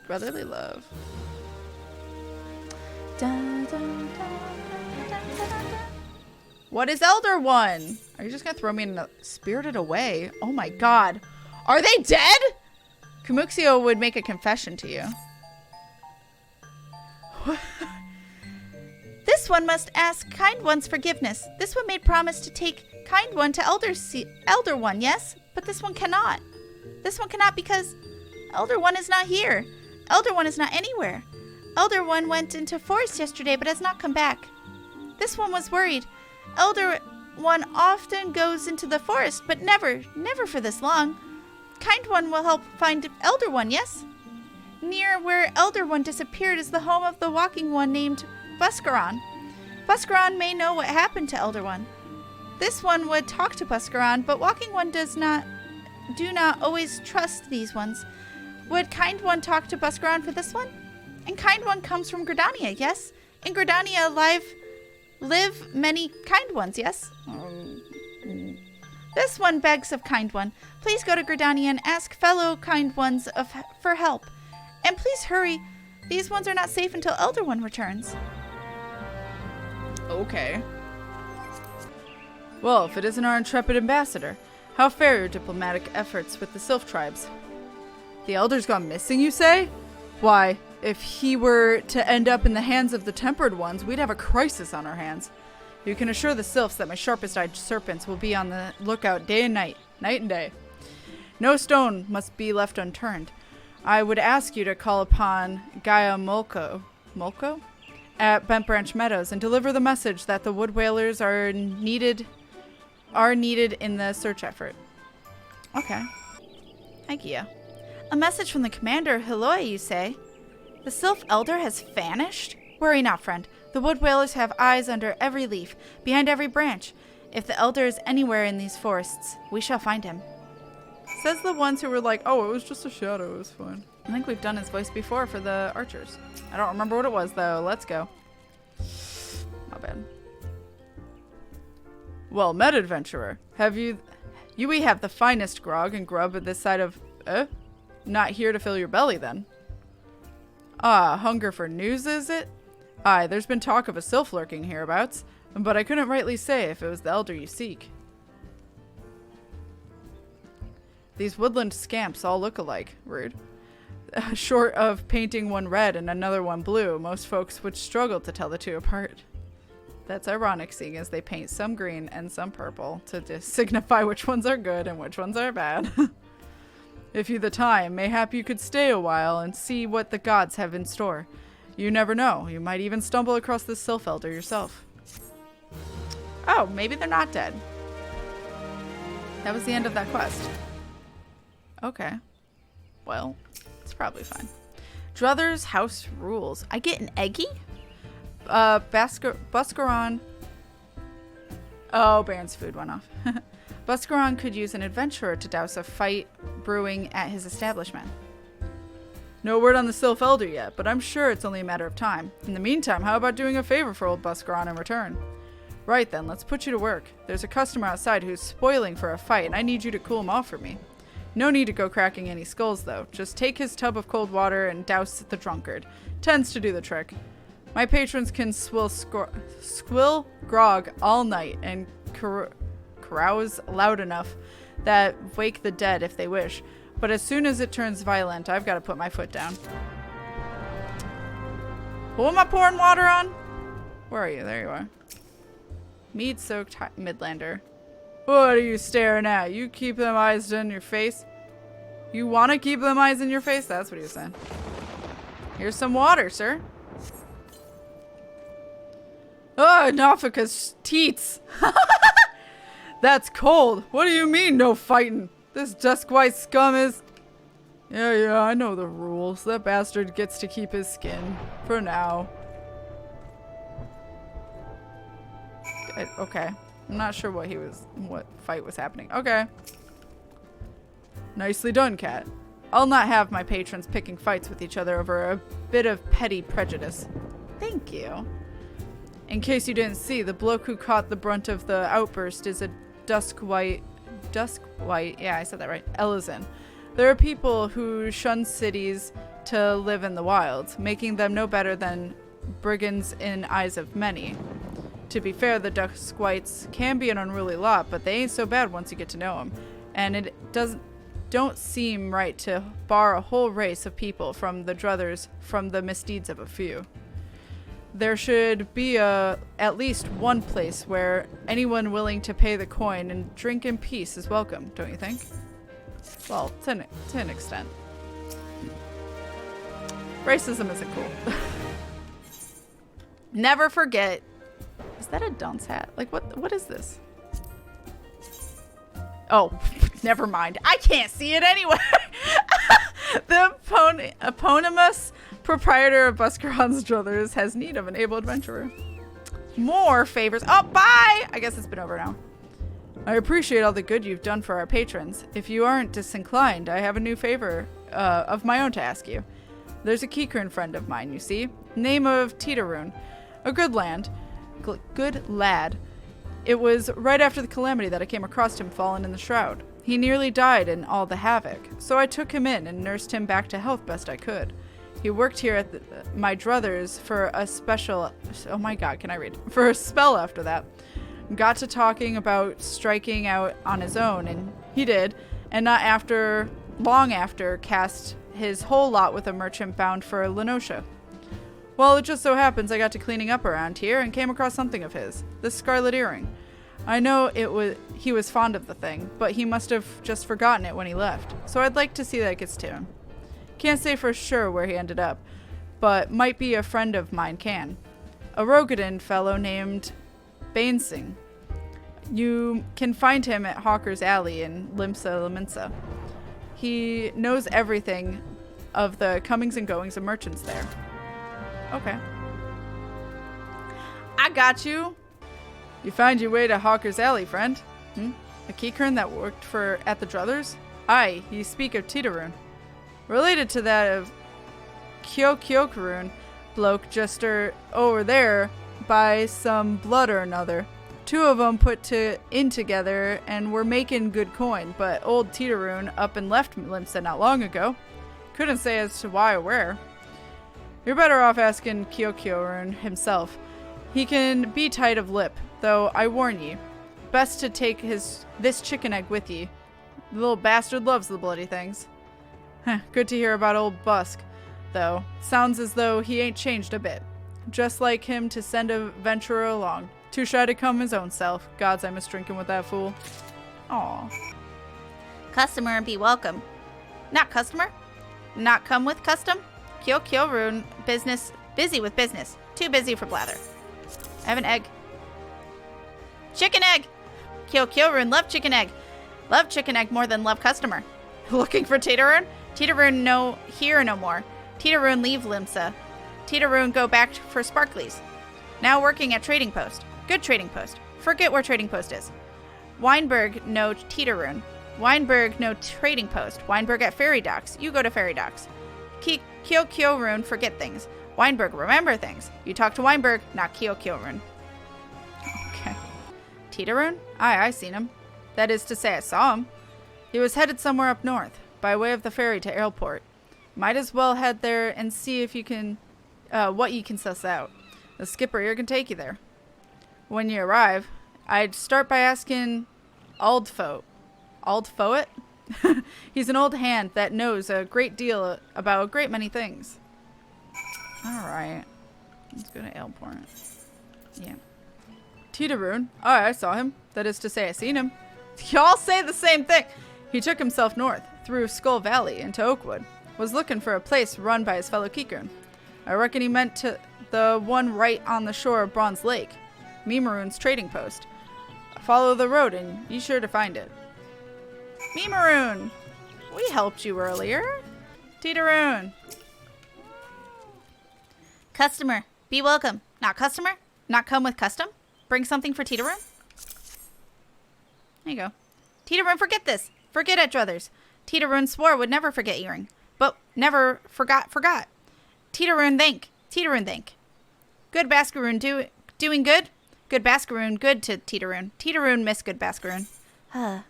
A: Brotherly love. What is Elder One? Are you just gonna throw me in the Spirited Away? Oh my god. Are they dead? Kamuxio would make a confession to you.
E: This one must ask Kind One's forgiveness. This one made promise to take Kind One to Elder One, yes? But this one cannot. This one cannot because Elder One is not here. Elder One is not anywhere. Elder One went into forest yesterday but has not come back. This one was worried. Elder One often goes into the forest, but never for this long. Kind One will help find Elder One, yes? Near where Elder One disappeared is the home of the walking one named Buscaron. Buscaron may know what happened to Elder One. This one would talk to Buscaron, but walking one do not always trust these ones. Would Kind One talk to Buscaron for this one? And Kind One comes from Gridania, yes? In Gridania live many kind ones, yes? This one begs of Kind One. Please go to Gridania and ask fellow kind ones for help. And please hurry. These ones are not safe until Elder One returns.
A: Okay. Well, if it isn't our intrepid ambassador, how fare your diplomatic efforts with the Sylph tribes? The Elder's gone missing, you say? Why, if he were to end up in the hands of the Tempered Ones, we'd have a crisis on our hands. You can assure the Sylphs that my sharpest-eyed serpents will be on the lookout day and night and day. No stone must be left unturned. I would ask you to call upon Gaia Molko at Bent Branch Meadows and deliver the message that the wood whalers are needed in the search effort. Okay.
E: Thank you. A message from the commander, Hiloi, you say? The Sylph Elder has vanished? Worry not, friend. The wood whalers have eyes under every leaf, behind every branch. If the Elder is anywhere in these forests, we shall find him.
A: Says the ones who were like, oh, it was just a shadow, it was fine. I think we've done his voice before for the archers. I don't remember what it was, though. Let's go. Not bad. Well met, adventurer. We have the finest grog and grub at this side of... Not here to fill your belly, then. Ah, hunger for news, is it? Aye, there's been talk of a sylph lurking hereabouts, but I couldn't rightly say if it was the elder you seek. These woodland scamps all look alike. Rude. Short of painting one red and another one blue, most folks would struggle to tell the two apart. That's ironic, seeing as they paint some green and some purple to signify which ones are good and which ones are bad. If you the time, mayhap you could stay a while and see what the gods have in store. You never know. You might even stumble across this Sylph Elder yourself. Oh, maybe they're not dead. That was the end of that quest. Okay. Well, it's probably fine. Druther's house rules. I get an eggie? Buscaron. Oh, Baron's food went off. Buscaron could use an adventurer to douse a fight brewing at his establishment.
H: No word on the Sylph Elder yet, but I'm sure it's only a matter of time. In the meantime, how about doing a favor for old Buskaran in return? Right then, let's put you to work. There's a customer outside who's spoiling for a fight, and I need you to cool him off for me. No need to go cracking any skulls, though. Just take his tub of cold water and douse the drunkard. Tends to do the trick. My patrons can squill grog all night and carouse loud enough that wake the dead if they wish. But as soon as it turns violent, I've got to put my foot down. Who am I pouring water on? Where are you? There you are. Mead-soaked Midlander. What are you staring at? You keep them eyes in your face? You want to keep them eyes in your face? That's what he was saying. Here's some water, sir. Oh, Nafika's teats. That's cold. What do you mean, no fighting? This dusk-white scum is... Yeah, I know the rules. That bastard gets to keep his skin. For now. Okay. I'm not sure what fight was happening. Okay. Nicely done, Kat. I'll not have my patrons picking fights with each other over a bit of petty prejudice.
A: Thank you.
H: In case you didn't see, the bloke who caught the brunt of the outburst is a dusk-white, yeah, I said that right, Elizin. There are people who shun cities to live in the wilds, making them no better than brigands in eyes of many. To be fair, the dusk-whites can be an unruly lot, but they ain't so bad once you get to know them. And it don't seem right to bar a whole race of people from the druthers from the misdeeds of a few. There should be at least one place where anyone willing to pay the coin and drink in peace is welcome, don't you think? Well, to an extent. Racism isn't cool.
A: Never forget. Is that a dunce hat? Like, what is this? Oh, never mind. I can't see it anyway. The eponymous proprietor of Buskaran's Druthers has need of an able adventurer. More favors. Oh, bye! I guess it's been over now. I appreciate all the good you've done for our patrons. If you aren't disinclined, I have a new favor of my own to ask you. There's a Kikern friend of mine, you see. Name of Titaroon. A good lad. It was right after the calamity that I came across him fallen in the shroud. He nearly died in all the havoc, so I took him in and nursed him back to health best I could. He worked here at my druthers for a special... Oh my god, can I read? For a spell after that. Got to talking about striking out on his own, and he did, and not long after, cast his whole lot with a merchant bound for Lenosha. Well, it just so happens I got to cleaning up around here and came across something of his, this scarlet earring. I know he was fond of the thing, but he must have just forgotten it when he left, so I'd like to see that gets to him. Can't say for sure where he ended up, but might be a friend of mine can. A Rogadin fellow named Bainsing. You can find him at Hawker's Alley in Limsa Laminsa. He knows everything of the comings and goings of merchants there. Okay. I got you. You find your way to Hawker's Alley, friend? A Kikern that worked at the Druthers? Aye, you speak of Titaroon. Related to that of Kyokarun bloke just over there by some blood or another. Two of them put in together and were making good coin, but old Titaroon up and left Limsa not long ago. Couldn't say as to why or where. You're better off asking Kyokarun himself. He can be tight of lip, though I warn ye. Best to take this chicken egg with ye. The little bastard loves the bloody things. Good to hear about old Busk, though. Sounds as though he ain't changed a bit. Just like him to send a venturer along. Too shy to come his own self. Gods, I miss drinking with that fool. Aw.
E: Customer be welcome. Not customer. Not come with custom. Kyokarun busy with business. Too busy for blather. I have an egg. Chicken egg! Kyokarun love chicken egg. Love chicken egg more than love customer. Looking for Titaroon? Titaroon no here no more. Titaroon leave Limsa. Titaroon go back for Sparklies. Now working at Trading Post. Good Trading Post. Forget where Trading Post is. Weinberg no Titaroon. Weinberg no Trading Post. Weinberg at Ferry Docks. You go to Ferry Docks. Kyo-Kyo-Rune forget things. Weinberg remember things. You talk to Weinberg, not Kyo-Kyo-Rune. Okay. Tita-Rune? Aye, I seen him. That is to say, I saw him. He was headed somewhere up north, by way of the ferry to airport. Might as well head there and see if you can, what you can suss out. The skipper here can take you there. When you arrive, I'd start by asking Aldfoet. Aldfoet? He's an old hand that knows a great deal about a great many things. Alright. Let's go to airport. Yeah. Tita-Rune? Oh, I saw him. That is to say, I seen him. Y'all say the same thing. He took himself north, through Skull Valley, into Oakwood. Was looking for a place run by his fellow Kikern. I reckon he meant to the one right on the shore of Bronze Lake. Mimarune's trading post. Follow the road and you sure to find it. Mimarune! We helped you earlier. Tita-Rune. Customer, be welcome. Not customer? Not come with custom? Bring something for Tita-Rune? There you go. Tita-Rune, forget this. Forget it, druthers. Tita-Rune swore would never forget earring. But never forgot. Tita-Rune thank. Tita-Rune thank. Good Bascaroon doing good? Good Bascaroon good to Tita-Rune. Tita-Rune miss good Bascaroon. Oh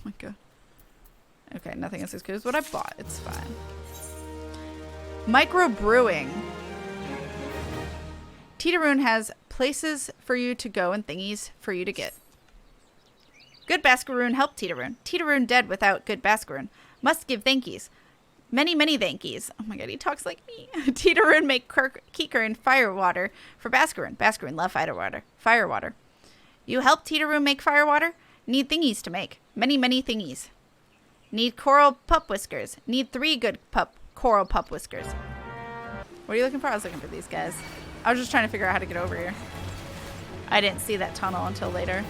E: my god. Okay, nothing else is good as what I bought. It's fine. Microbrewing. Tita-Rune has places for you to go and thingies for you to get. Good Bascaroon help Tita-Rune. Tita-Rune dead without good Bascaroon. Must give thankies. Many, many thankies. Oh my god, he talks like me. Tita-Rune make Kikern fire water for Bascaroon. Bascaroon love fire water. You help Tita-Rune make fire water? Need thingies to make. Many, many thingies. Need coral pup whiskers. Need 3 good coral pup whiskers. What are you looking for? I was looking for these guys. I was just trying to figure out how to get over here. I didn't see that tunnel until later.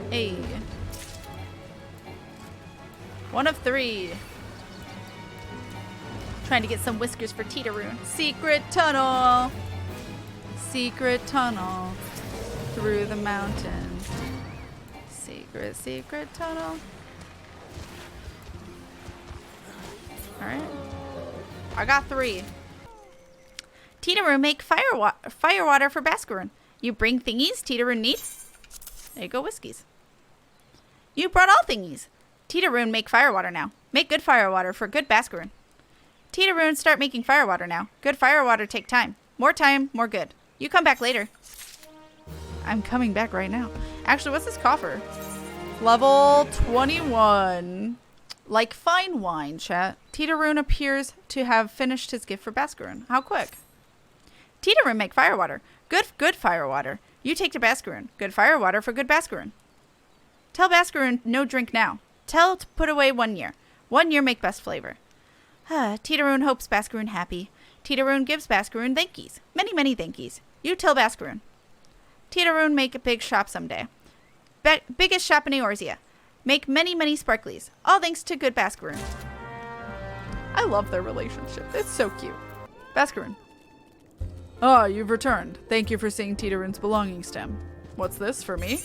E: Hey. 1 of 3. Trying to get some whiskers for Tita-Rune. Secret tunnel. Secret tunnel. Through the mountains. Secret tunnel. Alright. I got 3. Tita-Rune make fire water for Bascaroon. You bring thingies Tita-Rune need? There you go, whiskeys. You brought all thingies. Tita-Rune make fire water now. Make good fire water for good Bascaroon. Tita-Rune start making fire water now. Good fire water take time. More time, more good. You come back later. I'm coming back right now. Actually, what's this coffer? Level 21. Like fine wine, chat. Tita-Rune appears to have finished his gift for Bascaroon. How quick? Tita-Rune make fire water. Good fire water. You take to Bascaroon. Good fire water for good Bascaroon. Tell Bascaroon no drink now. Tell to put away 1 year. 1 year make best flavor. Tita-Rune hopes Bascaroon happy. Tita-Rune gives Bascaroon thankies. Many, many thankies. You tell Bascaroon. Tita-Rune make a big shop someday. Biggest shop in Eorzea. Make many, many sparklies. All thanks to good Bascaroon. I love their relationship. It's so cute. Bascaroon. Ah, you've returned. Thank you for seeing Tita-Rune's belonging stem. What's this for me?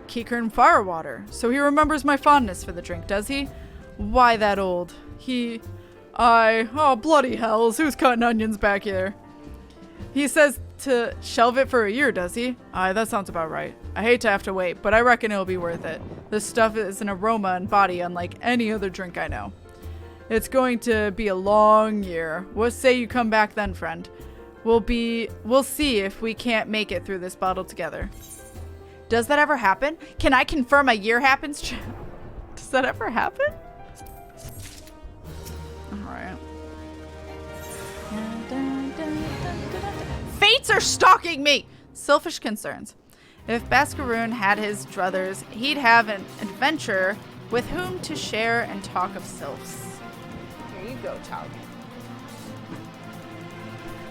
E: Kikern Firewater. So he remembers my fondness for the drink, does he? Why that old? Oh, bloody hells. Who's cutting onions back here? He says to shelve it for a year, does he? Aye, that sounds about right. I hate to have to wait, but I reckon it'll be worth it. This stuff is an aroma and body unlike any other drink I know. It's going to be a long year. What say you come back then, friend? We'll see if we can't make it through this bottle together. Does that ever happen? Can I confirm a year happens? Does that ever happen? Alright. Fates are stalking me! Selfish concerns. If Bascaroon had his druthers, he'd have an adventurer with whom to share and talk of Sylphs. Here you go, child.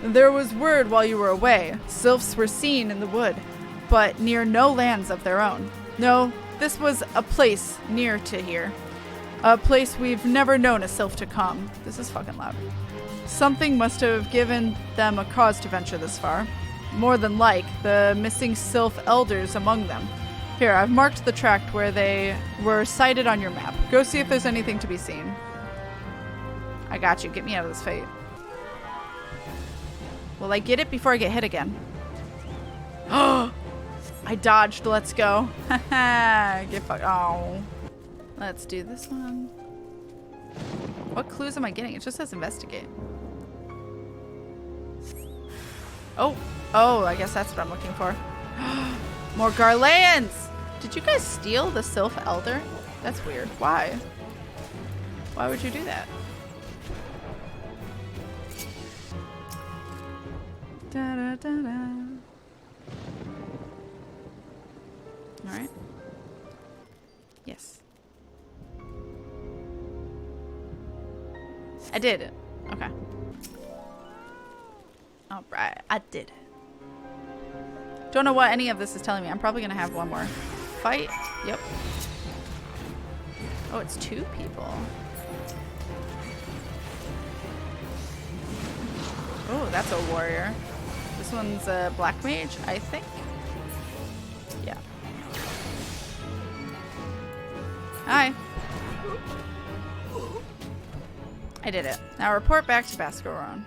E: There was word while you were away. Sylphs were seen in the wood, but near no lands of their own. No, this was a place near to here. A place we've never known a Sylph to come. This is fucking loud. Something must have given them a cause to venture this far. More than like, the missing Sylph elders among them.
H: Here, I've marked the tract where they were sighted on your map. Go see if there's anything to be seen.
G: I got you. Get me out of this fight. Will I get it before I get hit again?
H: Oh! I dodged. Let's go. Get fucked. Oh.
G: Let's do this one. What clues am I getting? It just says investigate. Oh. Oh, I guess that's what I'm looking for. More Garleans! Did you guys steal the Sylph Elder? That's weird. Why? Why would you do that? Da, da, da, da. Alright. Yes. I did it. Okay. Alright, I did it. Don't know what any of this is telling me. I'm probably gonna have one more fight. Yep. Oh, it's 2 people. Oh, that's a warrior. This one's a black mage, I think. Yeah. Hi. I did it. Now report back to Bascaron.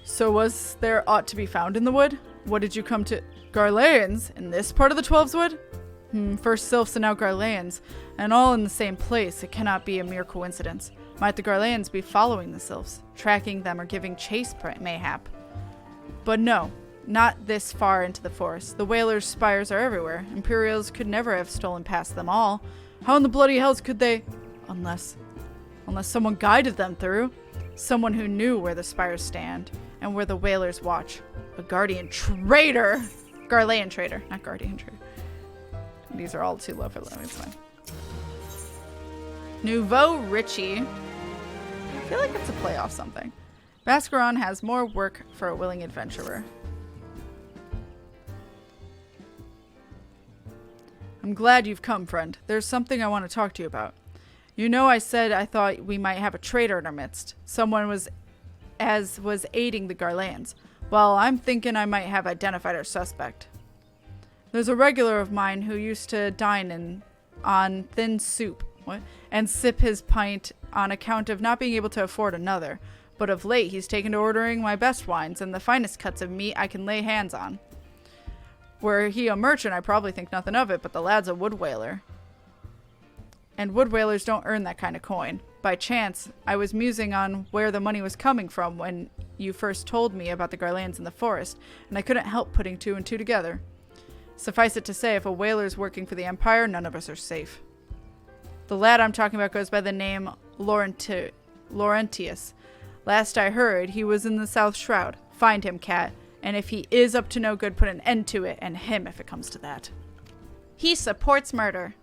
H: So was there aught to be found in the wood? What did you come to? Garleans? In this part of the Twelves Wood? First Sylphs and now Garleans. And all in the same place. It cannot be a mere coincidence. Might the Garleans be following the Sylphs? Tracking them or giving chase, mayhap? But no. Not this far into the forest. The Whalers' spires are everywhere. Imperials could never have stolen past them all. How in the bloody hells could they? Unless someone guided them through. Someone who knew where the spires stand. And where the Whalers watch. A guardian traitor! Garlean traitor, not guardian traitor. These are all too low for low. It's fine.
G: Nouveau Richie. I feel like it's a play off something. Bascaron has more work for a willing adventurer.
H: I'm glad you've come, friend. There's something I want to talk to you about. You know I said I thought we might have a traitor in our midst. Someone was aiding the Garleans. Well, I'm thinking I might have identified our suspect. There's a regular of mine who used to dine on thin soup and sip his pint on account of not being able to afford another. But of late, he's taken to ordering my best wines and the finest cuts of meat I can lay hands on. Were he a merchant, I probably think nothing of it, but the lad's a wood whaler. And wood whalers don't earn that kind of coin. By chance, I was musing on where the money was coming from when you first told me about the Garleans in the forest, and I couldn't help putting 2 and 2 together. Suffice it to say, if a whaler's working for the Empire, none of us are safe. The lad I'm talking about goes by the name Laurentius. Last I heard, he was in the South Shroud. Find him, Kat. And if he is up to no good, put an end to it, and him if it comes to that.
G: He supports murder.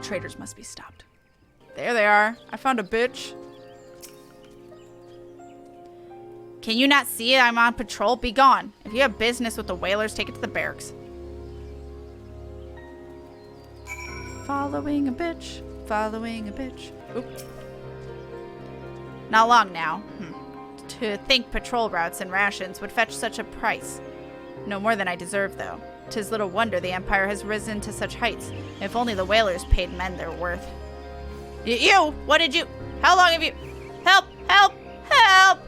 G: Traitors must be stopped.
H: There they are. I found a bitch.
G: Can you not see it? I'm on patrol. Be gone. If you have business with the Whalers, take it to the barracks.
H: Following a bitch. Following a bitch. Oop.
G: Not long now. To think patrol routes and rations would fetch such a price. No more than I deserve, though. 'Tis little wonder the Empire has risen to such heights. If only the Whalers paid men their worth. You! What did you... How long have you... Help! Help! Help!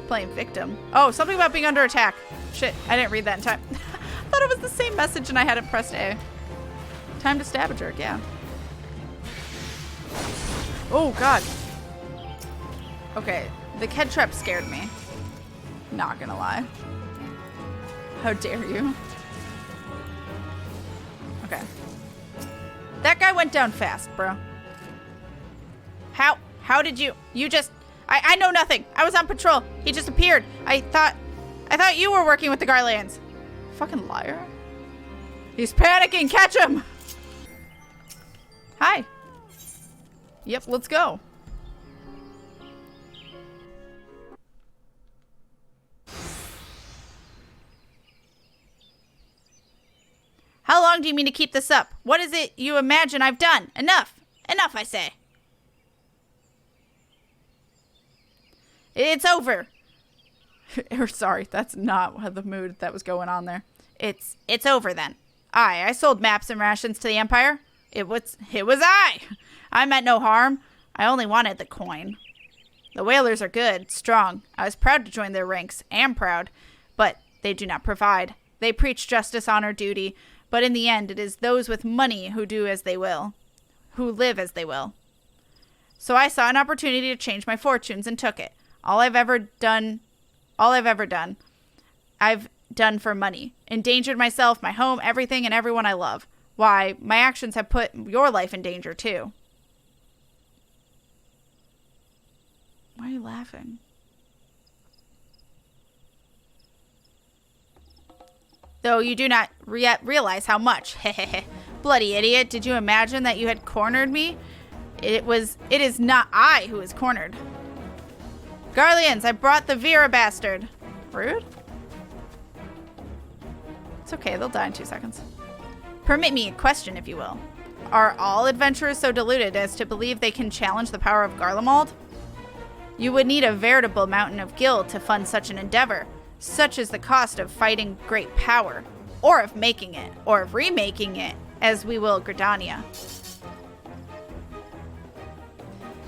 G: Playing victim. Oh, something about being under attack. Shit, I didn't read that in time. I thought it was the same message and I hadn't pressed A. Time to stab a jerk, yeah.
H: Oh, God.
G: Okay, the Ked trap scared me. Not gonna lie. How dare you? Okay. That guy went down fast, bro. How did you just... I know nothing. I was on patrol. He just appeared. I thought you were working with the Garleans. Fucking liar.
H: He's panicking. Catch him.
G: Hi.
H: Yep, let's go.
G: How long do you mean to keep this up? What is it you imagine I've done? Enough. Enough, I say. It's over.
A: Or sorry, that's not the mood that was going on there.
E: It's over then. I sold maps and rations to the Empire. It was I. I meant no harm. I only wanted the coin. The Whalers are good, strong. I was proud to join their ranks, am proud, but they do not provide. They preach justice, honor, duty, but in the end it is those with money who do as they will, who live as they will. So I saw an opportunity to change my fortunes and took it. All I've ever done, I've done for money. Endangered myself, my home, everything, and everyone I love. Why, my actions have put your life in danger, too.
A: Why are you laughing?
E: Though you do not yet realize how much. Bloody idiot, did you imagine that you had cornered me? It is not I who is cornered. Garleans, I brought the Vera bastard.
A: Rude? It's okay, they'll die in 2 seconds.
E: Permit me a question, if you will. Are all adventurers so deluded as to believe they can challenge the power of Garlemald? You would need a veritable mountain of gil to fund such an endeavor. Such is the cost of fighting great power, or of making it, or of remaking it, as we will Gridania.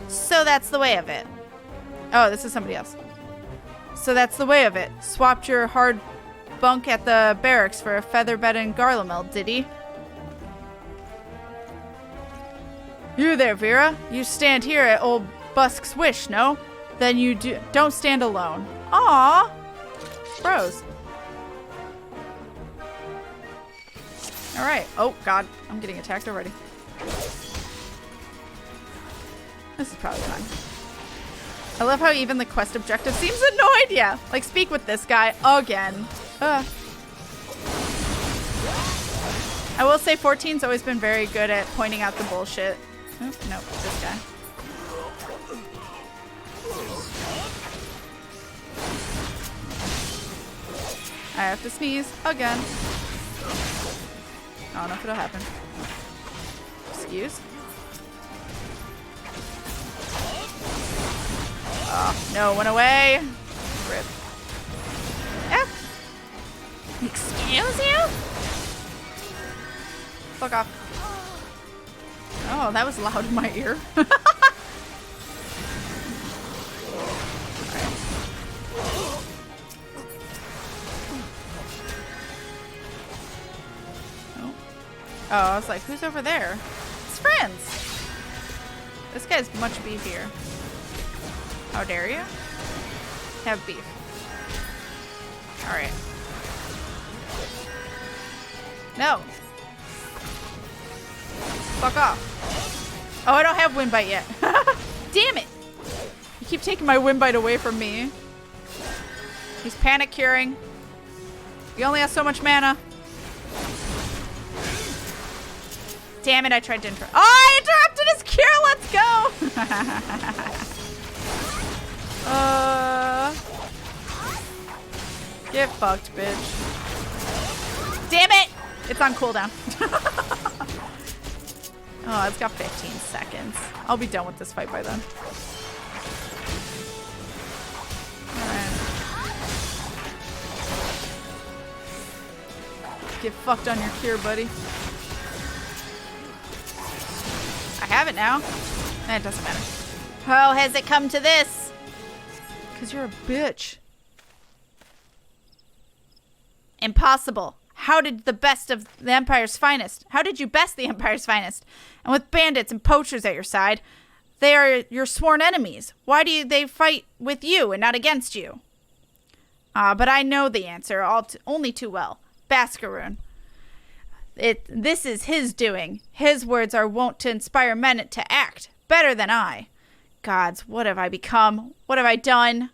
E: So that's the way of it.
A: Oh, this is somebody else. So that's the way of it. Swapped your hard bunk at the barracks for a feather bed in Garlemald, did he? You there, Vera. You stand here at old Busk's wish, no? Then you don't stand alone. Aww. Bros. Alright. Oh, God. I'm getting attacked already. This is probably fine. I love how even the quest objective seems annoyed. Yeah. Like, speak with this guy again. I will say 14's always been very good at pointing out the bullshit. Oh, nope. This guy. I have to sneeze again. I don't know if it'll happen. Excuse. Oh, no, went away. Rip. Yeah.
E: Excuse you?
A: Fuck off. Oh, that was loud in my ear. Oh, I was like, who's over there? It's friends. This guy's much beefier. How dare you? Have beef. Alright. No. Fuck off. Oh, I don't have wind bite yet. Damn it. You keep taking my wind bite away from me. He's panic curing. He only has so much mana.
E: Damn it, I tried to interrupt. Oh, I interrupted his cure. Let's go.
A: Get fucked, bitch.
E: Damn it.
A: It's on cooldown. Oh, it's got 15 seconds. I'll be done with this fight by then. Alright. Get fucked on your cure, buddy. I have it now. It doesn't matter.
E: How has it come to this?
A: Because you're a bitch.
E: Impossible. How did the best of the Empire's finest? How did you best the Empire's finest? And with bandits and poachers at your side, they are your sworn enemies. Why do they fight with you and not against you? But I know the answer only too well. Bascaroon. This is his doing. His words are wont to inspire men to act better than I. Gods, what have I become? What have I done?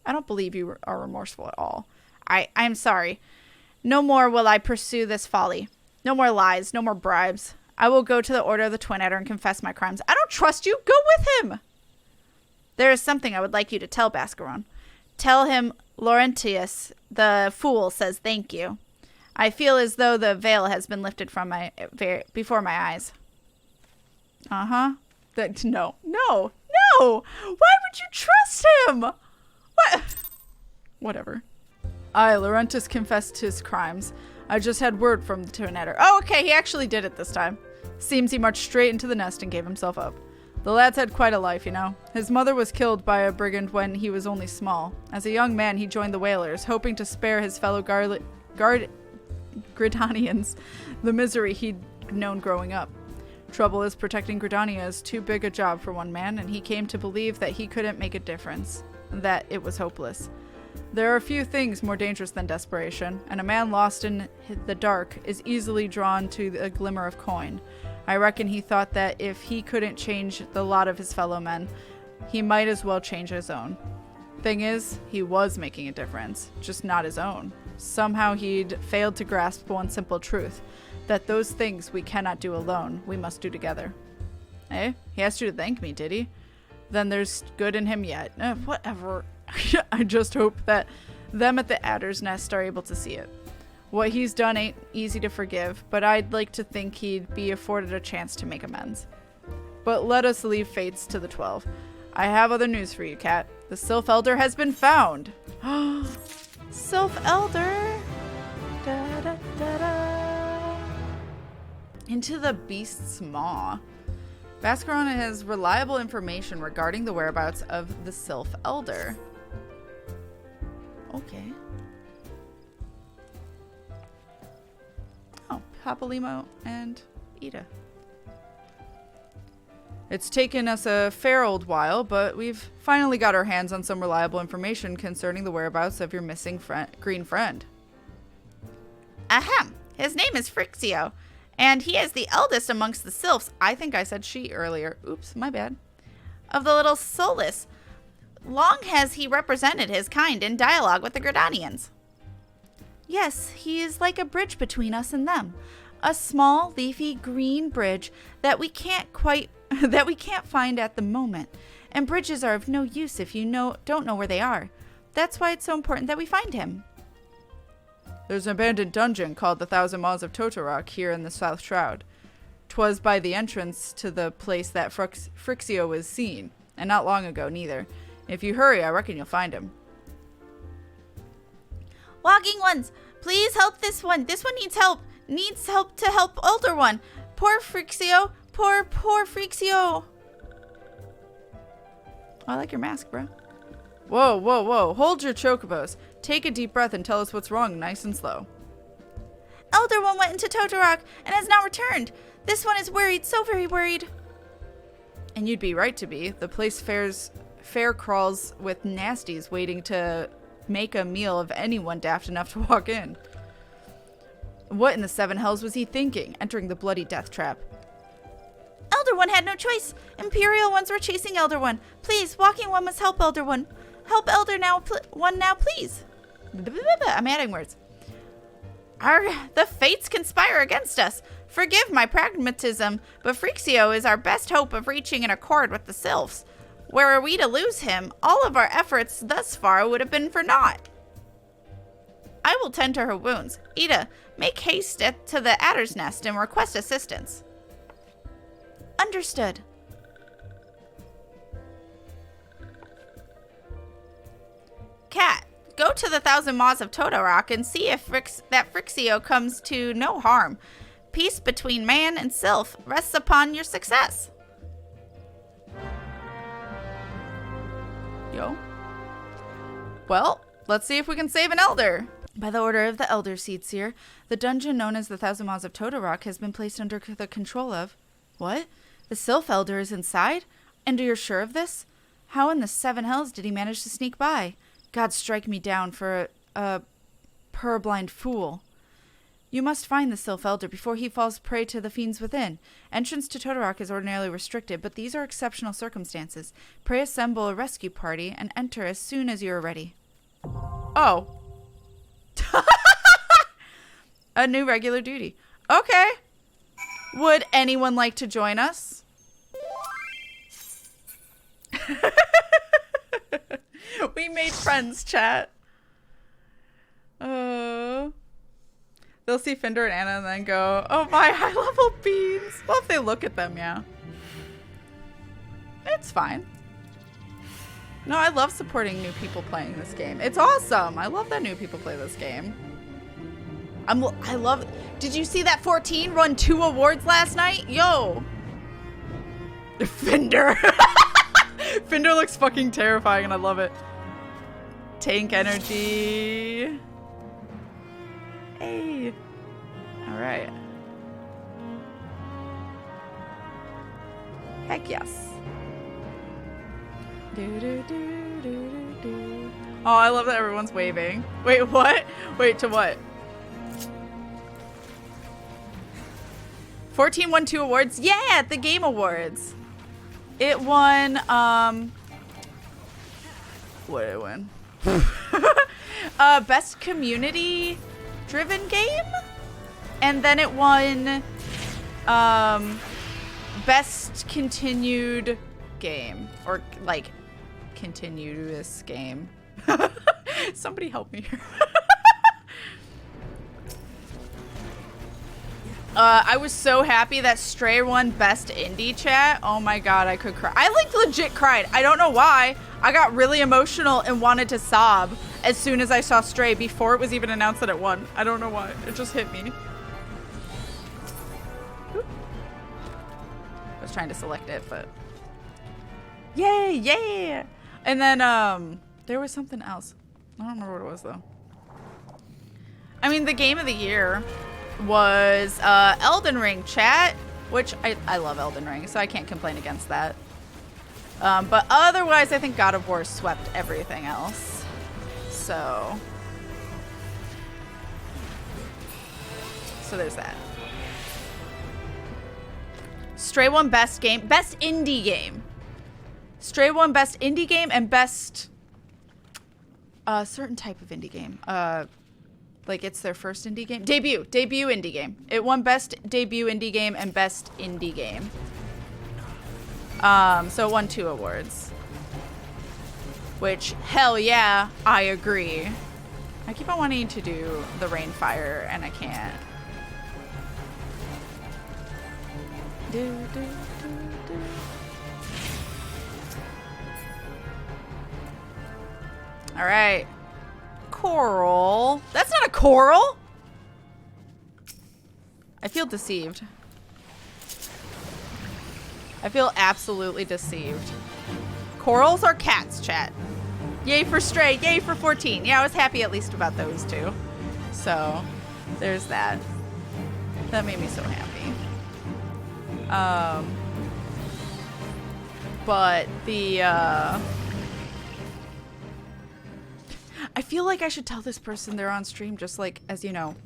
A: I don't believe you are remorseful at all.
E: I'm sorry. No more will I pursue this folly. No more lies, no more bribes. I will go to the Order of the Twin Adder and confess my crimes. I don't trust you. Go with him. There is something I would like you to tell Bascaron. Tell him Laurentius, the fool, says thank you. I feel as though the veil has been lifted from before my eyes.
A: Uh-huh. No. Why would you trust him? What?
H: Whatever. Laurentus confessed his crimes. I just had word from the Tornado. Oh, okay, he actually did it this time. Seems he marched straight into the nest and gave himself up. The lad's had quite a life, you know. His mother was killed by a brigand when he was only small. As a young man, he joined the Whalers, hoping to spare his fellow Gridanians the misery he'd known growing up. Trouble is, protecting Gridania is too big a job for one man, and he came to believe that he couldn't make a difference, that it was hopeless. There are few things more dangerous than desperation, and a man lost in the dark is easily drawn to a glimmer of coin. I reckon he thought that if he couldn't change the lot of his fellow men, he might as well change his own. Thing is, he was making a difference, just not his own. Somehow he'd failed to grasp one simple truth, that those things we cannot do alone, we must do together. Eh? He asked you to thank me, did he? Then there's good in him yet. Whatever. I just hope that them at the Adder's Nest are able to see it. What he's done ain't easy to forgive, but I'd like to think he'd be afforded a chance to make amends. But let us leave fates to the 12. I have other news for you, Kat. The Sylph Elder has been found.
G: Sylph Elder. Da, da, da, da.
H: Into the beast's maw. Vascarona has reliable information regarding the whereabouts of the Sylph Elder. Okay. Oh, Papalimo and Ida. It's taken us a fair old while, but we've finally got our hands on some reliable information concerning the whereabouts of your missing green friend.
E: Ahem. His name is Phrixio, and he is the eldest amongst the Sylphs.
H: I think I said she earlier. Oops, my bad.
E: Of the little Solus. Long has he represented his kind in dialogue with the Gridanians.
G: Yes, he is like a bridge between us and them. A small, leafy, green bridge that we can't find at the moment. And bridges are of no use if you don't know where they are. That's why it's so important that we find him.
H: There's an abandoned dungeon called the Thousand Maws of Toto-Rak here in the South Shroud. 'Twas by the entrance to the place that Phrixio was seen, and not long ago neither. If you hurry, I reckon you'll find him.
E: Walking ones, please help this one. This one needs help. Needs help to help older one. Poor Phrixio. Poor Phrixio.
H: I like your mask, bro. Whoa, whoa, whoa. Hold your chocobos. Take a deep breath and tell us what's wrong, nice and slow.
E: Elder one went into Toto-Rak and has not returned. This one is worried, so very worried.
H: And you'd be right to be. The place fair crawls with nasties waiting to make a meal of anyone daft enough to walk in. What in the seven hells was he thinking, entering the bloody death trap?
E: Elder one had no choice. Imperial ones were chasing Elder one. Please, walking one must help Elder one. Help Elder one now, please.
H: I'm adding words.
E: The fates conspire against us. Forgive my pragmatism, but Phrixio is our best hope of reaching an accord with the Sylphs. Were we to lose him, all of our efforts thus far would have been for naught. I will tend to her wounds. Ida, make haste to the Adder's Nest and request assistance.
G: Understood.
E: Kat, go to the Thousand Maws of Toto-Rak and see if that Phrixio comes to no harm. Peace between man and Sylph rests upon your success.
H: Yo. Well, let's see if we can save an elder. By the order of the Elder Seedseer, the dungeon known as the Thousand Maws of Toto-Rak has been placed under the control of... What? The Sylph Elder is inside? And you're sure of this? How in the seven hells did he manage to sneak by? God strike me down for a purblind fool. You must find the Sylph Elder before he falls prey to the fiends within. Entrance to Toto-Rak is ordinarily restricted, but these are exceptional circumstances. Pray assemble a rescue party and enter as soon as you are ready. Oh. A new regular duty. Okay. Would anyone like to join us? We made friends, chat. They'll see Finder and Anna and then go, oh my, high-level beans. Well, if they look at them, yeah. It's fine.
A: No, I love supporting new people playing this game. It's awesome. I love that new people play this game. I love. Did you see that 14 won 2 awards last night? Yo. Fender. Fender looks fucking terrifying and I love it. Tank energy. Hey. All right. Heck yes. Oh, I love that everyone's waving. Wait, what? Wait, to what? 14 won 2 awards? Yeah, at the Game Awards. It won, what did it win? Best community-driven game? And then it won, best continued game. Or, like, continuous game. Somebody help me here. I was so happy that Stray won Best Indie Chat. Oh my god, I could cry. I like legit cried. I don't know why. I got really emotional and wanted to sob as soon as I saw Stray before it was even announced that it won. I don't know why. It just hit me. Oop. I was trying to select it, but... Yay, yeah! And then, there was something else. I don't remember what it was, though. I mean, the game of the year was Elden Ring, chat, which I love Elden Ring, so I can't complain against that. But otherwise, I think God of War swept everything else. So there's that. Stray won Best Game, Best Indie Game. Stray won Best Indie Game and Best certain type of indie game. Like it's their first indie game. Debut indie game. It won Best Debut Indie Game and Best Indie Game. So it won 2 awards. Which, hell yeah, I agree. I keep on wanting to do the Rainfire and I can't. All right. Coral. That's not a coral. I feel deceived. I feel absolutely deceived. Corals are cats, chat. Yay for Stray. Yay for 14. Yeah, I was happy at least about those 2. So, there's that. That made me so happy. But the, I feel like I should tell this person they're on stream just like, as you know,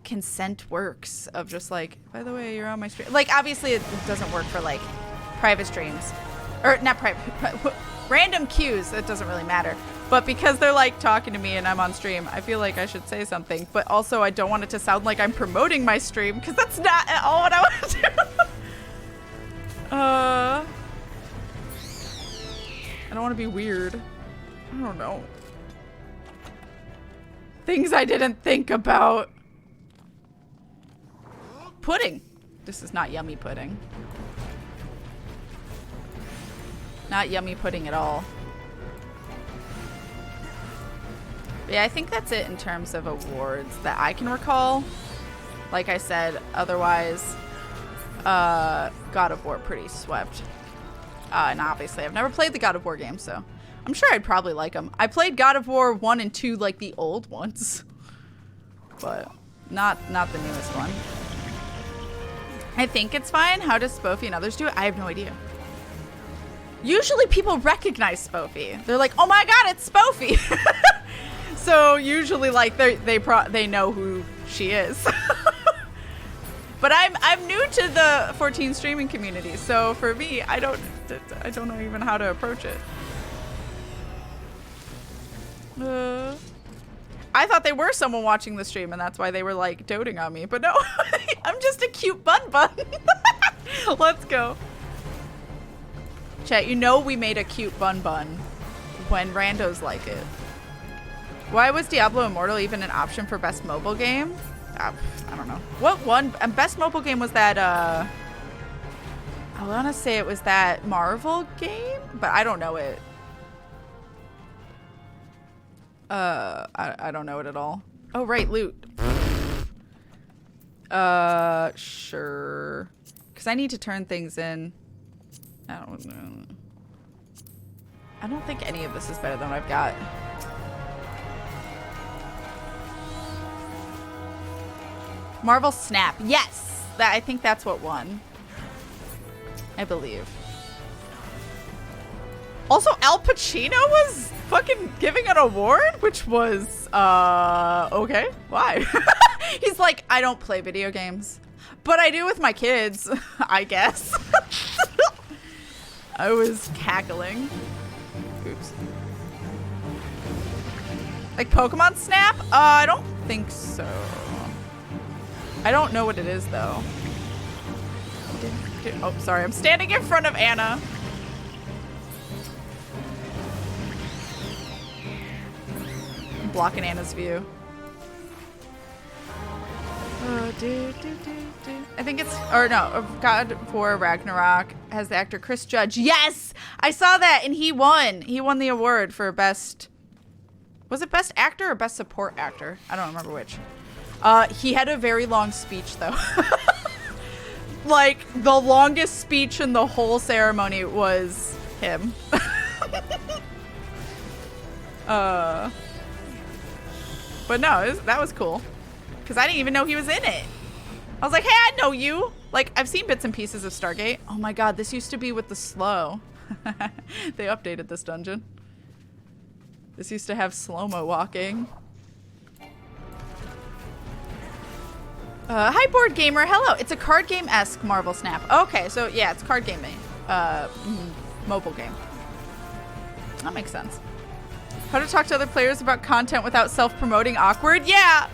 A: consent works of just like, by the way, you're on my stream. Like, obviously it doesn't work for like private streams. Or not private, random queues, it doesn't really matter. But because they're like talking to me and I'm on stream, I feel like I should say something. But also I don't want it to sound like I'm promoting my stream because that's not at all what I want to do. I don't want to be weird. I don't know. Things I didn't think about. Pudding. This is not yummy pudding. Not yummy pudding at all. But yeah, I think that's it in terms of awards that I can recall. Like I said, otherwise, God of War pretty swept. And obviously, I've never played the God of War game, so I'm sure I'd probably like them. I played God of War 1 and 2, like the old ones, but not the newest one. I think it's fine. How does Spoofy and others do it? I have no idea. Usually people recognize Spoofy. They're like, oh my god, it's Spoofy. So usually like they know who she is. But I'm new to the 14 streaming community, so for me, I don't know even how to approach it. I thought they were someone watching the stream, and that's why they were like doting on me. But no, I'm just a cute bun. Let's go. Chat, you know we made a cute bun when randos like it. Why was Diablo Immortal even an option for best mobile game? I don't know. What one? Best mobile game was that, I want to say it was that Marvel game, but I don't know it.
H: I don't know it at all. Oh, right, loot. Sure. Because I need to turn things in. I don't know. I don't think any of this is better than what I've got. Marvel Snap. Yes! I think that's what won. I believe. Also, Al Pacino was fucking giving an award, which was, okay. Why? He's like, I don't play video games, but I do with my kids, I guess. I was cackling. Oops. Like Pokemon Snap? I don't think so. I don't know what it is, though. Oh, sorry. I'm standing in front of Anna. I'm blocking Anna's view. I think it's, or no, God of War Ragnarok has the actor Chris Judge. Yes! I saw that and he won. He won the award for best, was it best actor or best support actor? I don't remember which. He had a very long speech though. Like the longest speech in the whole ceremony was him. But no, that was cool. Because I didn't even know he was in it. I was like, hey, I know you. Like, I've seen bits and pieces of Stargate. Oh my god, this used to be with the slow. They updated this dungeon. This used to have slow-mo walking. Hi, board gamer. Hello. It's a card game-esque Marvel Snap. Okay, so yeah, it's card game. Mobile game. That makes sense. How to talk to other players about content without self-promoting awkward? Yeah.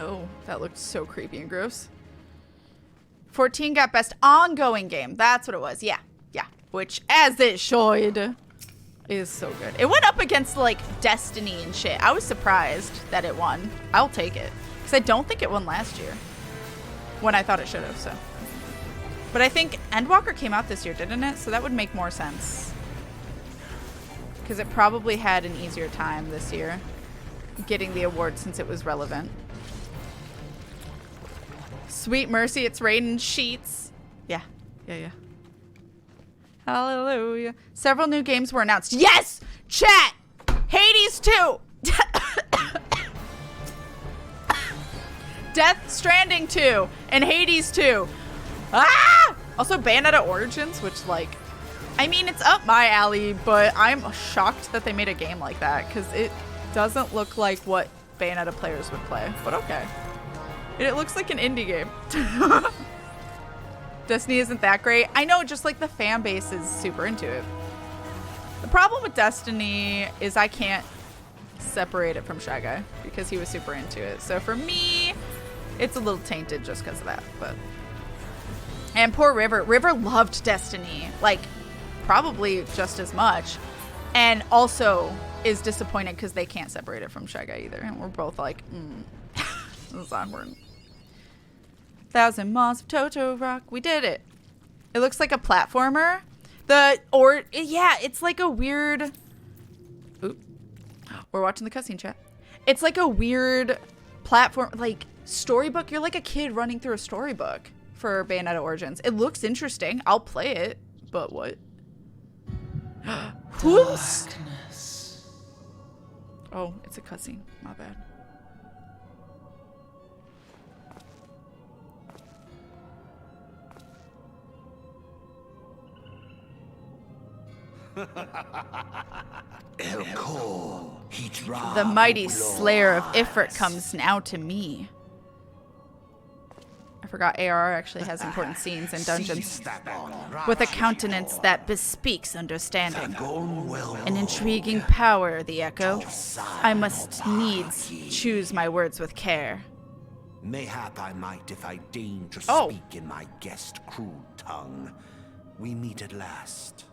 H: Oh, that looked so creepy and gross. 14 got best ongoing game. That's what it was. Yeah. Yeah. Which, as it should, is so good. It went up against, like, Destiny and shit. I was surprised that it won. I'll take it. Because I don't think it won last year. When I thought it should have, so. But I think Endwalker came out this year, didn't it? So that would make more sense. Because it probably had an easier time this year getting the award since it was relevant. Sweet mercy, it's raining sheets. Yeah. Yeah. Hallelujah. Several new games were announced. Yes! Chat! Hades 2! Death Stranding 2 and Hades 2. Ah! Also Bayonetta Origins, which, like, I mean, it's up my alley, but I'm shocked that they made a game like that because it doesn't look like what Bayonetta players would play, but okay. It looks like an indie game. Destiny isn't that great. I know, just like the fan base is super into it. The problem with Destiny is I can't separate it from Shy Guy because he was super into it. So for me, it's a little tainted just because of that. But and poor River. River loved Destiny, like probably just as much, and also is disappointed because they can't separate it from Shy Guy either. And we're both like, this is awkward. Thousand Maws of Toto-Rak. We did it. It looks like a platformer. Yeah, it's like a weird. Oop. We're watching the cutscene chat. It's like a weird platform, like storybook. You're like a kid running through a storybook for Bayonetta Origins. It looks interesting. I'll play it, but what? Whoops. Oh, it's a cutscene. My bad. The mighty slayer of Ifrit comes now to me. I forgot ARR actually has important scenes in dungeons. With a countenance that bespeaks understanding. An intriguing power, the echo. I must needs choose my words with care.
I: Mayhap I might if I deign to speak in my guest crude tongue. We meet at last.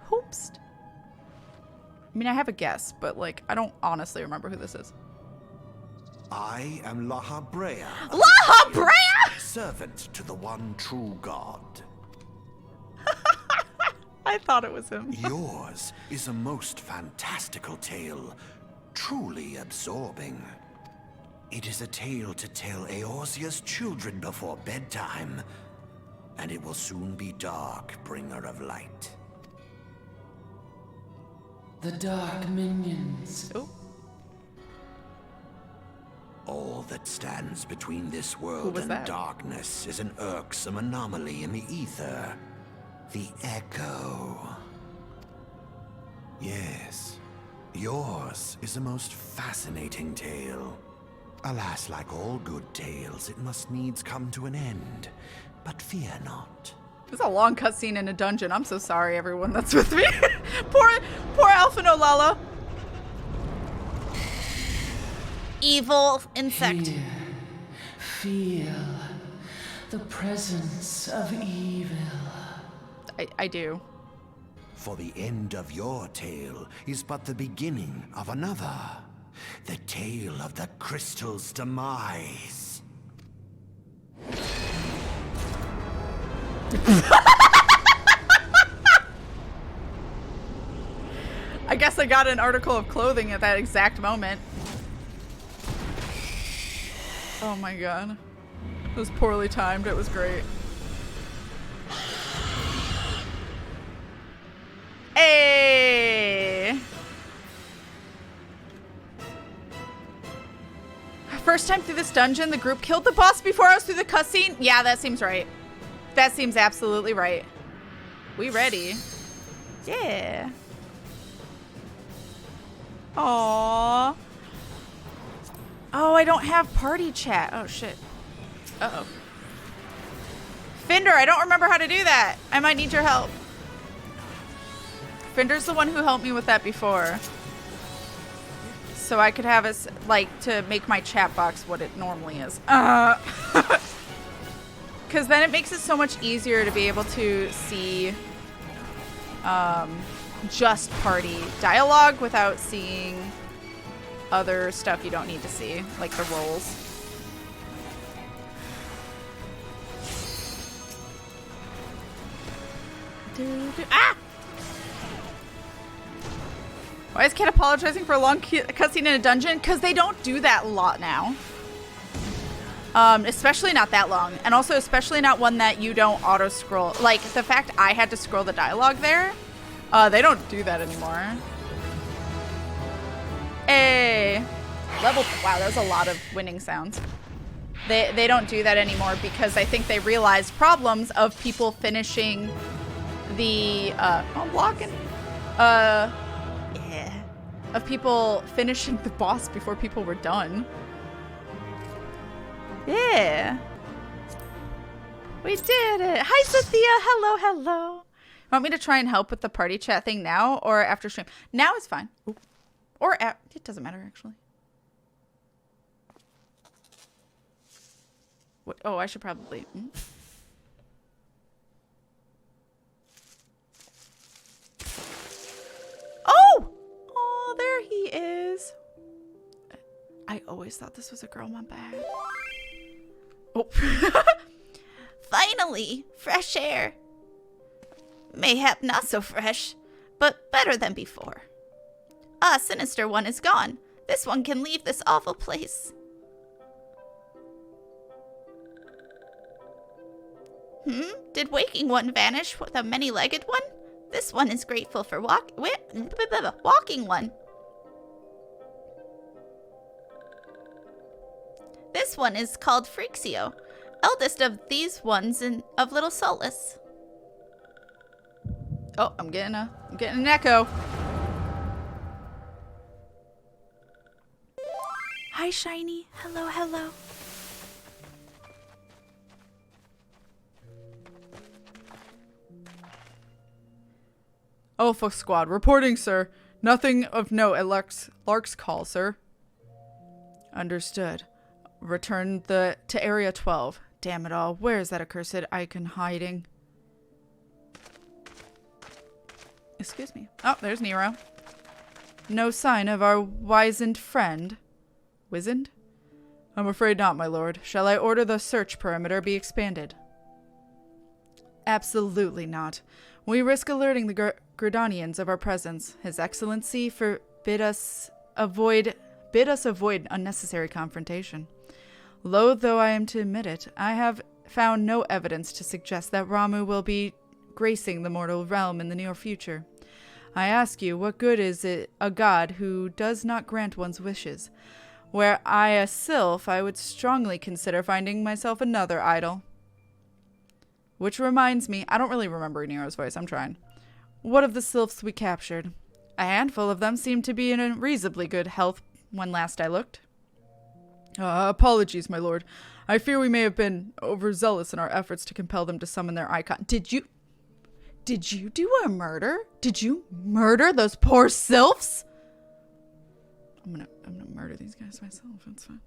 H: Hoopst. I mean, I have a guess, but like, I don't honestly remember who this is.
I: I am Laha Brea.
H: Laha Brea!
I: Servant to the one true God.
A: I thought it was him.
I: Yours is a most fantastical tale, truly absorbing. It is a tale to tell Eorzea's children before bedtime, and it will soon be dark, bringer of light.
J: The dark minions.
A: Oh.
I: All that stands between this world
A: was
I: and
A: that?
I: darkness is an irksome anomaly in the ether. The Echo. Yes, yours is a most fascinating tale. Alas, like all good tales, it must needs come to an end. But fear not.
A: This is a long cutscene in a dungeon. I'm so sorry, everyone that's with me. poor Alpha No Lala.
E: Evil insect.
J: Feel the presence of evil.
A: I do.
I: For the end of your tale is but the beginning of another. The tale of the crystal's demise.
A: I guess I got an article of clothing at that exact moment. Oh my god. It was poorly timed. It was great. Hey! First time through this dungeon, the group killed the boss before I was through the cutscene? Yeah, that seems right. That seems absolutely right. We ready? Yeah. Aww. Oh, I don't have party chat. Oh, shit. Uh-oh. Fender, I don't remember how to do that. I might need your help. Fender's the one who helped me with that before. So I could have us, like, to make my chat box what it normally is. Because then it makes it so much easier to be able to see just party dialogue without seeing other stuff you don't need to see, like the roles. Ah! Why is Kat apologizing for a long cutscene in a dungeon? Because they don't do that a lot now. Especially not that long. And also especially not one that you don't auto-scroll. Like, the fact I had to scroll the dialogue there, they don't do that anymore. Hey. Level, wow, that was a lot of winning sounds. They don't do that anymore because I think they realized problems of people finishing the, I'm blocking. Yeah. Of people finishing the boss before people were done. Yeah. We did it. Hi, Cynthia. Hello, hello. Want me to try and help with the party chat thing now or after stream? Now is fine. Ooh. Or it doesn't matter, actually. What? Oh, I should probably... Oh! Oh, there he is. I always thought this was a girl, my bad. Oh.
E: Finally, fresh air. Mayhap not so fresh, but better than before. Ah, Sinister One is gone. This one can leave this awful place. Did Waking One vanish with a many-legged one? This one is grateful for Walking One. This one is called Freaxio, eldest of these ones of Little Solace.
A: Oh, I'm getting an echo.
E: Hi, Shiny. Hello, hello.
H: Alpha Squad, reporting, sir. Nothing of note at Lark's call, sir. Understood. Return to Area 12. Damn it all. Where is that accursed icon hiding? Excuse me. Oh, there's Nero. No sign of our wizened friend. Wizened? I'm afraid not, my lord. Shall I order the search perimeter be expanded? Absolutely not. We risk alerting the Gridanians of our presence. His Excellency bid us avoid unnecessary confrontation. Loath though I am to admit it, I have found no evidence to suggest that Ramuh will be gracing the mortal realm in the near future. I ask you, what good is it a god who does not grant one's wishes? Were I a Sylph, I would strongly consider finding myself another idol. Which reminds me, I don't really remember Nero's voice, I'm trying. What of the Sylphs we captured? A handful of them seemed to be in a reasonably good health when last I looked. Apologies, my lord. I fear we may have been overzealous in our efforts to compel them to summon their icon. Did you do a murder? Did you murder those poor Sylphs? I'm gonna murder these guys myself. It's fine.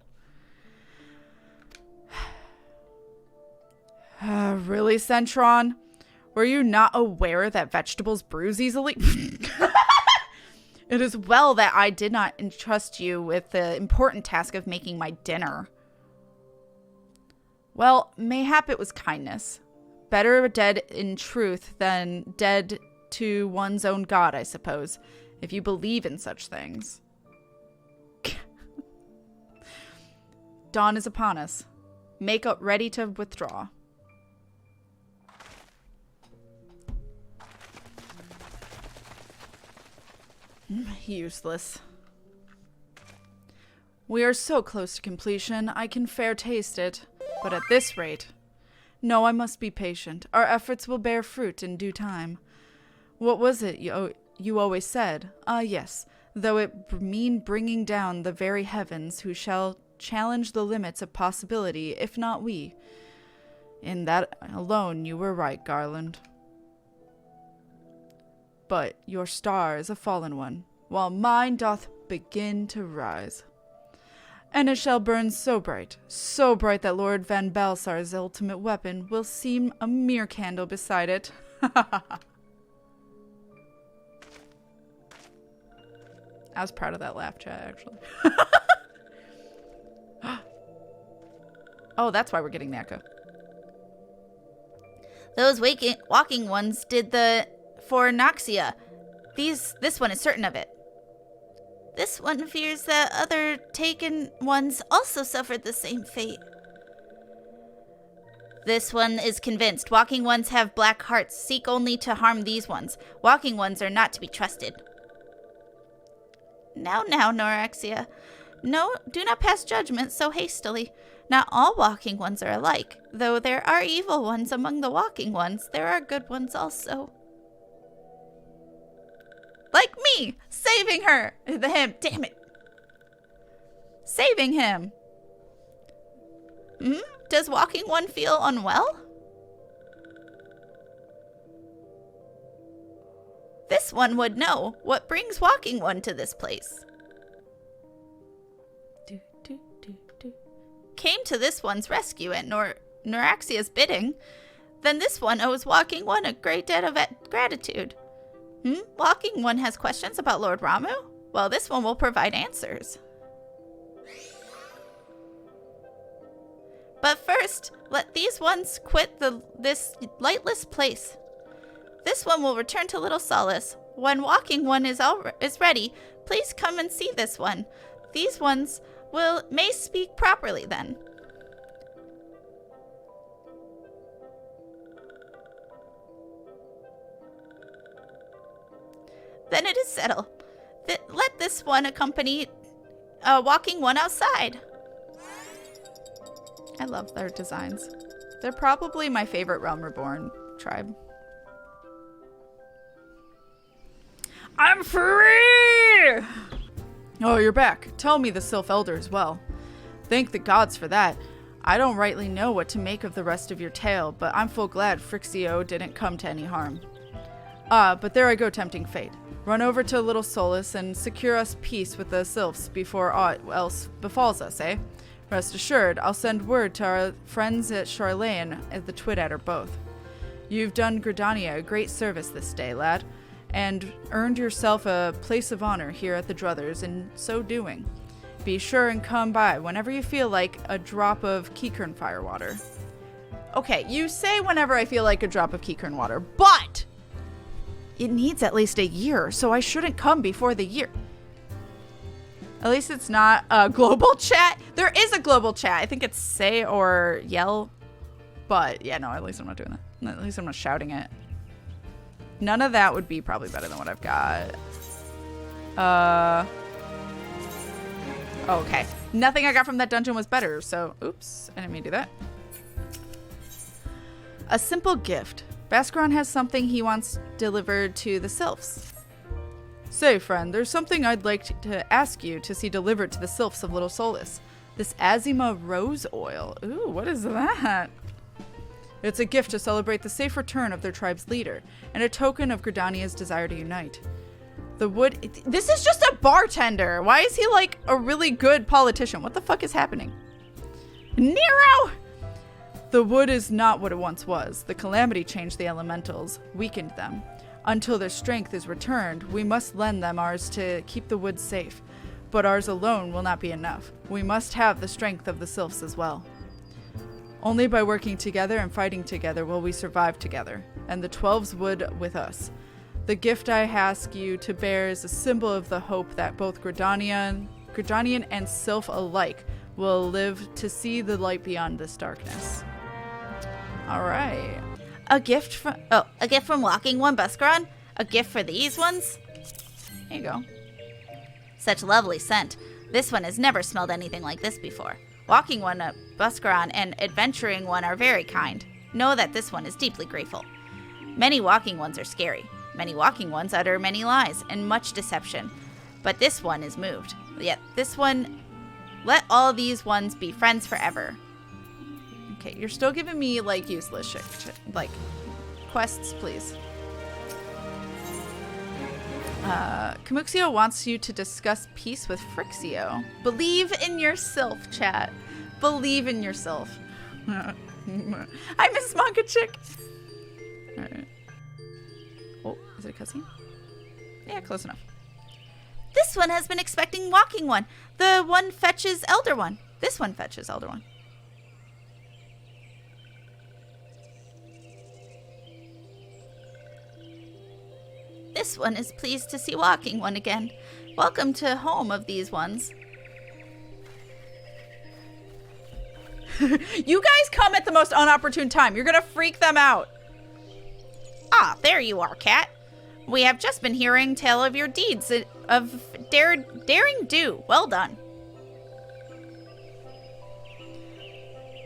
H: Really, Centron? Were you not aware that vegetables bruise easily? It is well that I did not entrust you with the important task of making my dinner. Well, mayhap it was kindness. Better dead in truth than dead to one's own god, I suppose, if you believe in such things. Dawn is upon us. Make up ready to withdraw. Useless. We are so close to completion, I can fair taste it. But at this rate... No, I must be patient. Our efforts will bear fruit in due time. What was it you always said? Yes. Though it mean bringing down the very heavens, who shall challenge the limits of possibility, if not we. In that alone you were right, Garland. But your star is a fallen one, while mine doth begin to rise. And it shall burn so bright that Lord Van Balsar's ultimate weapon will seem a mere candle beside it. I was proud of that laugh, chat, actually. Oh, that's why we're getting the echo.
E: Those walking ones did the Fornaxia. This one is certain of it. This one fears that other taken ones also suffered the same fate. This one is convinced. Walking ones have black hearts, seek only to harm these ones. Walking ones are not to be trusted. Now, Noraxia. No, do not pass judgment so hastily. Not all walking ones are alike. Though there are evil ones among the walking ones, there are good ones also. Like me! Saving her! Him, damn it! Saving him! Does walking one feel unwell? This one would know what brings walking one to this place. Came to this one's rescue at Noraxia's bidding. Then this one owes walking one a great debt of gratitude. Walking one has questions about Lord Ramuh? Well, this one will provide answers. But first, let these ones quit this lightless place. This one will return to Little Solace. When walking one is ready, please come and see this one. These ones may speak properly then. Then it is settled. Let this one accompany walking one outside.
H: I love their designs. They're probably my favorite Realm Reborn tribe. I'm free! Oh, you're back. Tell me the Sylph Elder as well. Thank the gods for that. I don't rightly know what to make of the rest of your tale, but I'm full glad Frixio didn't come to any harm. But there I go tempting fate. Run over to Little Solace and secure us peace with the Sylphs before aught else befalls us, eh? Rest assured, I'll send word to our friends at Charlane and the Twidadder both. You've done Gridania a great service this day, lad, and earned yourself a place of honor here at the Druthers in so doing. Be sure and come by whenever you feel like a drop of Keekern firewater.
A: Okay, you say whenever I feel like a drop of Keycurn water, but it needs at least a year, so I shouldn't come before the year. At least it's not a global chat. There is a global chat. I think it's say or yell. But yeah, no, at least I'm not doing that. At least I'm not shouting it. None of that would be probably better than what I've got. Okay. Nothing I got from that dungeon was better, so oops, I didn't mean to do that. A simple gift. Bascaron has something he wants delivered to the Sylphs. Say, friend, there's something I'd like to ask you to see delivered to the Sylphs of Little Solace. This Azima rose oil. Ooh, what is that? It's a gift to celebrate the safe return of their tribe's leader, and a token of Gridania's desire to unite. The wood... This is just a bartender! Why is he like a really good politician? What the fuck is happening? Nero! The wood is not what it once was. The calamity changed the elementals, weakened them. Until their strength is returned, we must lend them ours to keep the wood safe. But ours alone will not be enough. We must have the strength of the Sylphs as well. Only by working together and fighting together will we survive together, and the 12s would with us. The gift I ask you to bear is a symbol of the hope that both Gridanian and Sylph alike will live to see the light beyond this darkness. All right.
E: A gift from Walking One Bascaron? A gift for these ones?
A: There you go.
E: Such lovely scent. This one has never smelled anything like this before. Walking One Bascaron and Adventuring One are very kind. Know that this one is deeply grateful. Many Walking Ones are scary. Many Walking Ones utter many lies and much deception. But this one is moved. Yet this one, let all these ones be friends forever.
A: Okay, you're still giving me, like, useless shit. Like, quests, please. Camuxio wants you to discuss peace with Frixio. Believe in yourself, chat. Believe in yourself. I miss Manga Chick. Alright. Oh, is it a cutscene? Yeah, close enough.
E: This one has been expecting Walking One. The one fetches Elder One. This one fetches Elder One. This one is pleased to see Walking One again. Welcome to home of these ones.
A: You guys come at the most unopportune time. You're gonna freak them out.
E: Ah, there you are, Kat. We have just been hearing tale of your deeds of daring do. Well done.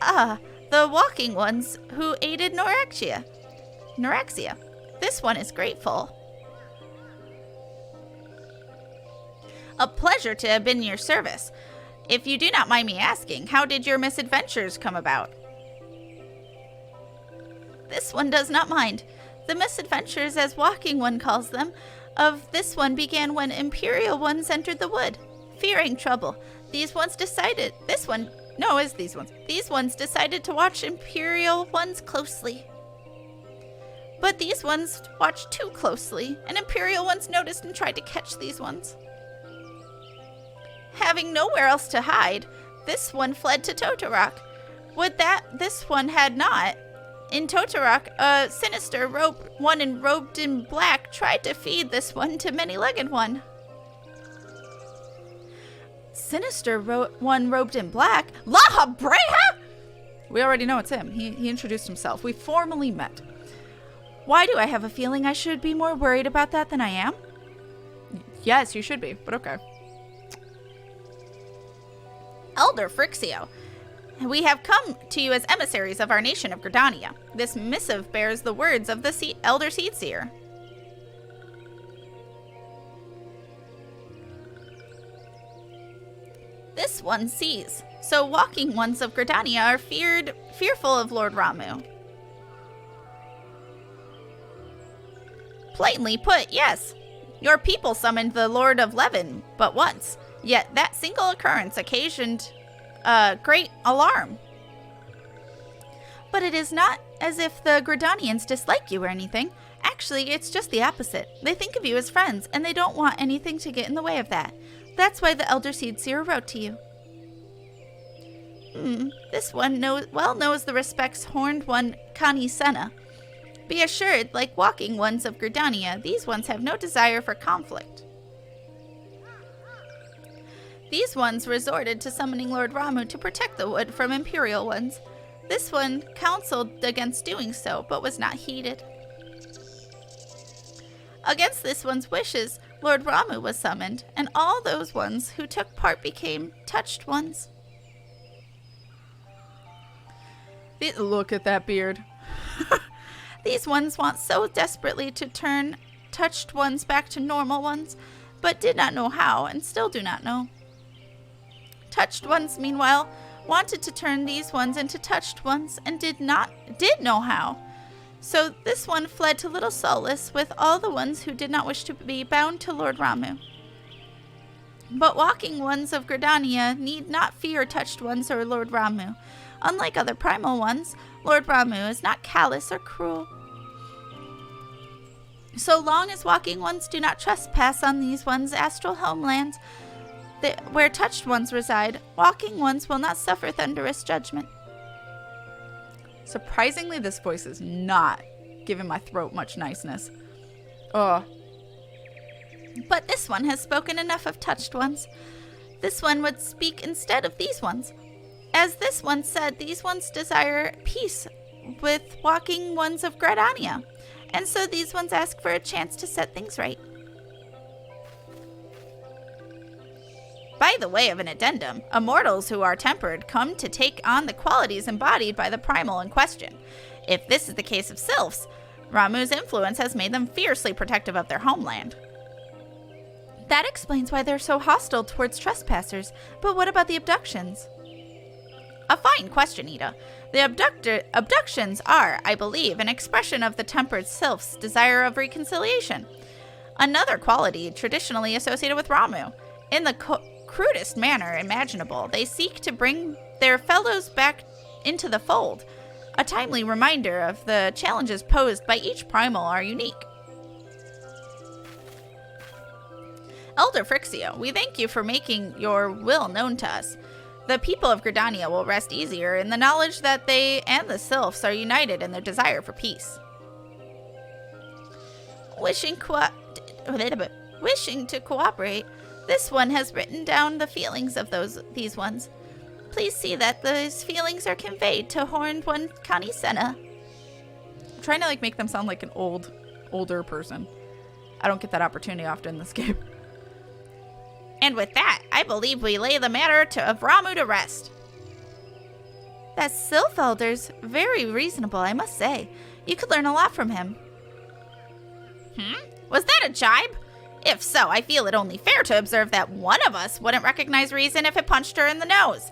E: Ah, the Walking Ones who aided Norexia. This one is grateful. A pleasure to have been in your service. If you do not mind me asking, how did your misadventures come about? This one does not mind. The misadventures, as Walking One calls them, of this one began when Imperial Ones entered the wood. Fearing trouble, these ones decided to watch Imperial Ones closely. But these ones watched too closely, and Imperial Ones noticed and tried to catch these ones. Having nowhere else to hide, this one fled to Toto-Rak. Would that this one had not. In Toto-Rak, a sinister one robed in black tried to feed this one to Many-Legged One. Sinister one robed in black? La Breha!
A: We already know it's him. He introduced himself. We formally met.
E: Why do I have a feeling I should be more worried about that than I am?
A: Yes, you should be, but okay.
E: Elder Frixio, we have come to you as emissaries of our nation of Gridania. This missive bears the words of the Elder Seedseer. This one sees, so Walking Ones of Gridania are fearful of Lord Ramuh. Plainly put, yes. Your people summoned the Lord of Levin but once. Yet that single occurrence occasioned great alarm. But it is not as if the Gridanians dislike you or anything. Actually, it's just the opposite. They think of you as friends, and they don't want anything to get in the way of that. That's why the Elder Seedseer wrote to you. This one knows the respects horned one Connie Senna. Be assured, like walking ones of Gridania, these ones have no desire for conflict. These ones resorted to summoning Lord Ramuh to protect the wood from Imperial ones. This one counseled against doing so, but was not heeded. Against this one's wishes, Lord Ramuh was summoned, and all those ones who took part became touched ones.
H: Look at that beard.
E: These ones want so desperately to turn touched ones back to normal ones, but did not know how, and still do not know. Touched ones, meanwhile, wanted to turn these ones into touched ones, and did know how. So this one fled to Little Solace with all the ones who did not wish to be bound to Lord Ramuh. But walking ones of Gridania need not fear touched ones or Lord Ramuh. Unlike other primal ones, Lord Ramuh is not callous or cruel. So long as walking ones do not trespass on these ones' astral homelands, where touched ones reside, walking ones will not suffer thunderous judgment.
H: Surprisingly, this voice is not giving my throat much niceness. Ugh.
E: But this one has spoken enough of touched ones. This one would speak instead of these ones. As this one said, these ones desire peace with walking ones of Gridania, and so these ones ask for a chance to set things right. By the way of an addendum, immortals who are tempered come to take on the qualities embodied by the primal in question. If this is the case of Sylphs, Ramuh's influence has made them fiercely protective of their homeland. That explains why they're so hostile towards trespassers, but what about the abductions? A fine question, Ida. The abductions are, I believe, an expression of the tempered Sylph's desire of reconciliation. Another quality traditionally associated with Ramuh. In the crudest manner imaginable, they seek to bring their fellows back into the fold. A timely reminder of the challenges posed by each primal are unique. Elder Phrixio, we thank you for making your will known to us. The people of Gridania will rest easier in the knowledge that they and the Sylphs are united in their desire for peace. Wishing to cooperate, this one has written down the feelings of these ones. Please see that those feelings are conveyed to Horned One Connie Senna.
H: I'm trying to make them sound like an older person. I don't get that opportunity often in this game.
E: And with that, I believe we lay the matter of Ramuh to rest. That Sylph Elder's very reasonable, I must say. You could learn a lot from him. Was that a jibe? If so, I feel it only fair to observe that one of us wouldn't recognize reason if it punched her in the nose.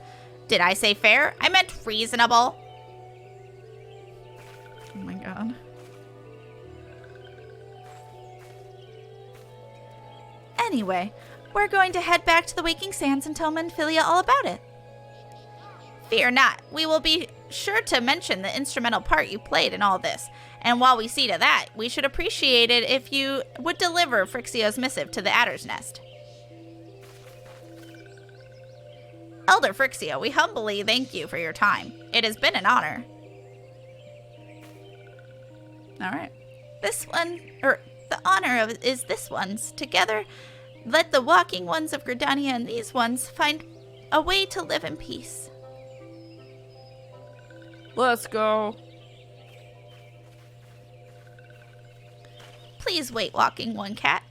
E: Did I say fair? I meant reasonable.
H: Oh my god.
E: Anyway, we're going to head back to the Waking Sands and tell Menphilia all about it. Fear not, we will be sure to mention the instrumental part you played in all this, and while we see to that, we should appreciate it if you would deliver Phrixio's missive to the Adder's Nest. Elder Phrixio, we humbly thank you for your time. It has been an honor.
H: Alright.
E: The honor is this one's. Together, let the walking ones of Gridania and these ones find a way to live in peace.
H: Let's go.
E: Please wait, Walking One Cat.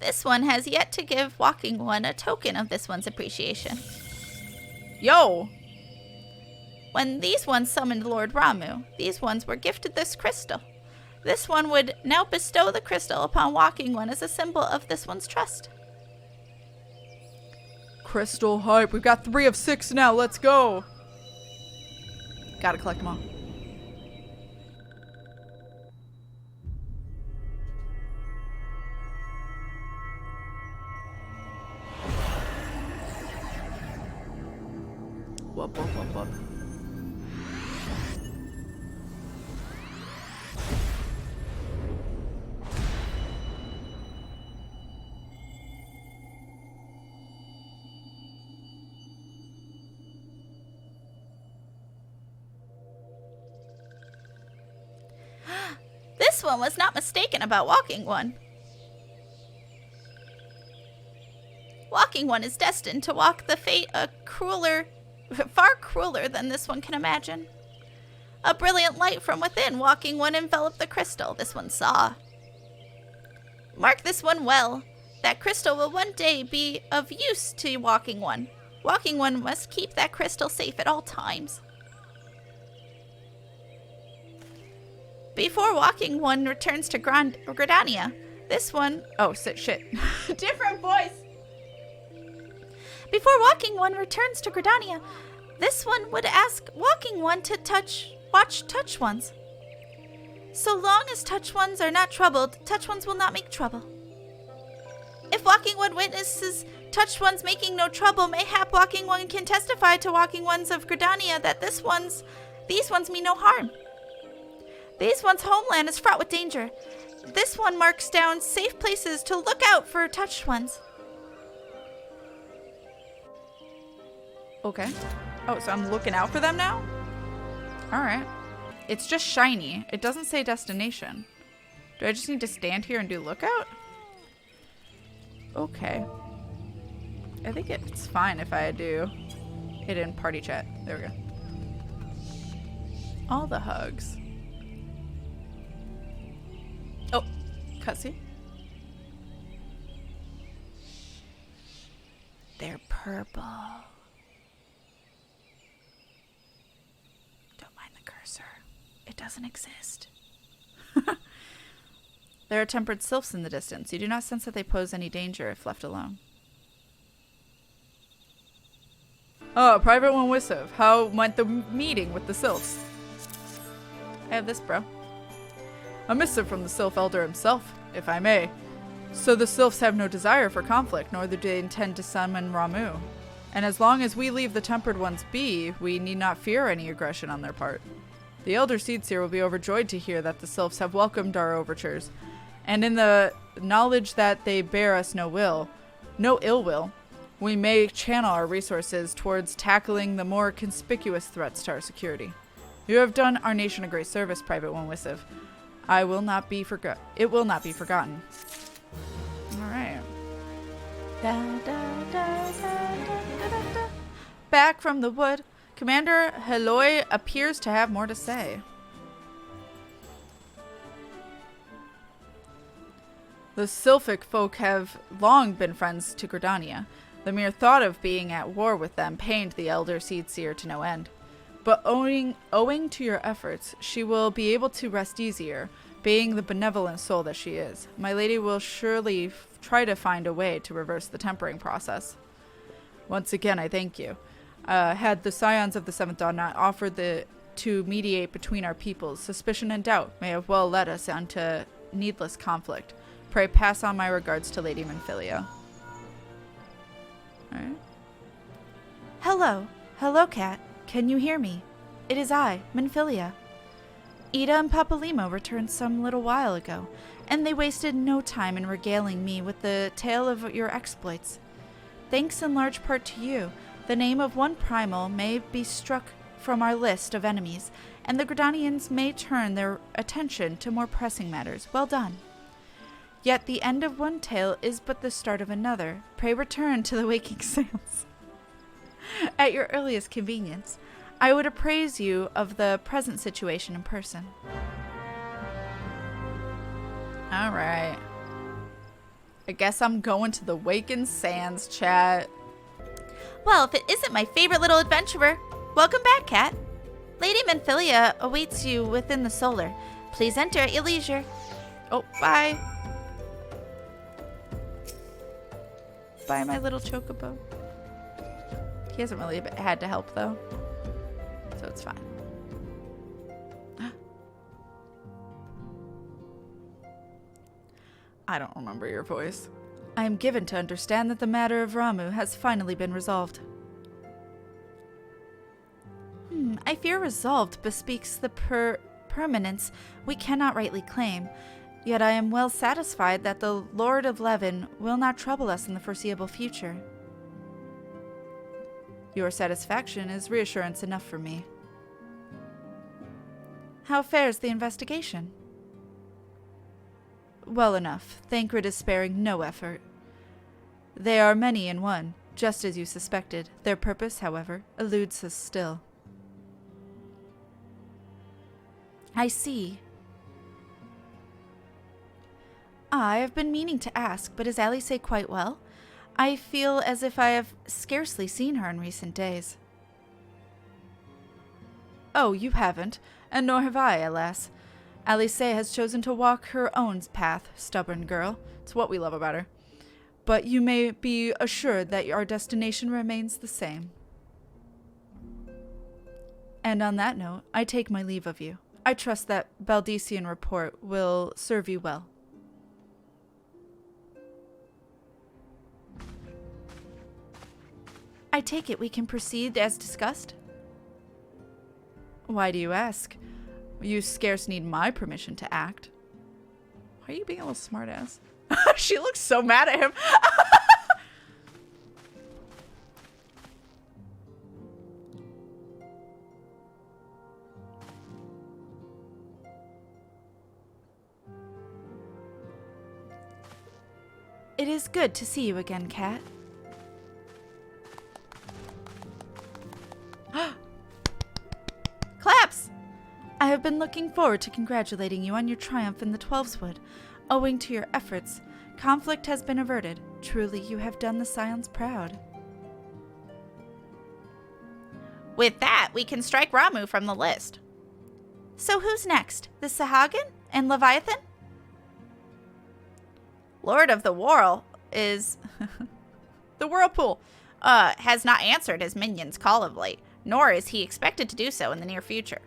E: This one has yet to give Walking One a token of this one's appreciation.
H: Yo!
E: When these ones summoned Lord Ramuh, these ones were gifted this crystal. This one would now bestow the crystal upon Walking One as a symbol of this one's trust.
H: Crystal hype. We've got 3 of 6 now. Let's go. Gotta collect them all. Whoop, whoop, whoop, whoop.
E: This one was not mistaken about Walking One. Walking One is destined to walk the fate far crueler than this one can imagine. A brilliant light from within Walking One enveloped the crystal this one saw. Mark this one well. That crystal will one day be of use to Walking One. Walking One must keep that crystal safe at all times. Before Walking One returns to Gridania, this one... Oh, shit. Different voice. Before Walking One returns to Gridania, this one would ask Walking One to watch Touch Ones. So long as Touch Ones are not troubled, Touch Ones will not make trouble. If Walking One witnesses Touch Ones making no trouble, mayhap Walking One can testify to Walking Ones of Gridania that these ones mean no harm. These ones' homeland is fraught with danger. This one marks down safe places to look out for Touch Ones.
A: Okay. Oh, so I'm looking out for them now? Alright. It's just shiny. It doesn't say destination. Do I just need to stand here and do lookout? Okay. I think it's fine if I do it in party chat. There we go. All the hugs. Oh, cutscene. They're purple. Don't mind the cursor. It doesn't exist. There are tempered sylphs in the distance. You do not sense that they pose any danger if left alone. Oh, Private One Wisov. How went the meeting with the sylphs? I have this, bro. A missive from the Sylph Elder himself, if I may. So the Sylphs have no desire for conflict, nor do they intend to summon Ramuh. And as long as we leave the Tempered Ones be, we need not fear any aggression on their part. The Elder Seedseer will be overjoyed to hear that the Sylphs have welcomed our overtures, and in the knowledge that they bear us no ill will, we may channel our resources towards tackling the more conspicuous threats to our security. You have done our nation a great service, Private One Wisov. It will not be forgotten. Alright. Back from the wood, Commander Heloy appears to have more to say. The Sylphic folk have long been friends to Gridania. The mere thought of being at war with them pained the Elder Seedseer to no end. But owing to your efforts, she will be able to rest easier, being the benevolent soul that she is. My lady will surely try to find a way to reverse the tempering process. Once again, I thank you. Had the Scions of the Seventh Dawn not offered to mediate between our peoples, suspicion and doubt may have well led us into needless conflict. Pray pass on my regards to Lady Minfilia. Alright.
E: Hello, Cat. Can you hear me? It is I, Minfilia. Ida and Papalimo returned some little while ago, and they wasted no time in regaling me with the tale of your exploits. Thanks in large part to you, the name of one primal may be struck from our list of enemies, and the Gridanians may turn their attention to more pressing matters. Well done. Yet the end of one tale is but the start of another. Pray return to the waking sands. At your earliest convenience, I would appraise you of the present situation in person.
A: Alright. I guess I'm going to the Waking Sands, chat.
E: Well, if it isn't my favorite little adventurer, welcome back, Cat. Lady Minfilia awaits you within the solar. Please enter at your leisure.
A: Oh, bye. Bye, my little chocobo. He hasn't really had to help, though. So it's fine. I don't remember your voice. I am given to understand that the matter of Ramuh has finally been resolved.
E: I fear resolved bespeaks the permanence we cannot rightly claim. Yet I am well satisfied that the Lord of Levin will not trouble us in the foreseeable future.
A: Your satisfaction is reassurance enough for me. How fares the investigation?
G: Well enough. Thancred is sparing no effort. They are many in one, just as you suspected. Their purpose, however, eludes us still. I see. I have been meaning to ask, but is Alice quite well? I feel as if I have scarcely seen her in recent days. Oh, you haven't, and nor have I, alas. Alice has chosen to walk her own path, stubborn girl. It's what we love about her. But you may be assured that our destination remains the same. And on that note, I take my leave of you. I trust that Baldician report will serve you well. I take it we can proceed as discussed? Why do you ask? You scarce need my permission to act. Why are you being a little smartass? She looks so mad at him. It is good to see you again, Kat. Claps! I have been looking forward to congratulating you on your triumph in the Twelveswood. Owing to your efforts, conflict has been averted. Truly, you have done the Scions proud.
E: With that, we can strike Ramuh from the list. So who's next? The Sahagin and Leviathan? Lord of the Whirl is...
G: The Whirlpool.
E: Has not answered his minions' call of late, nor is he expected to do so in the near future.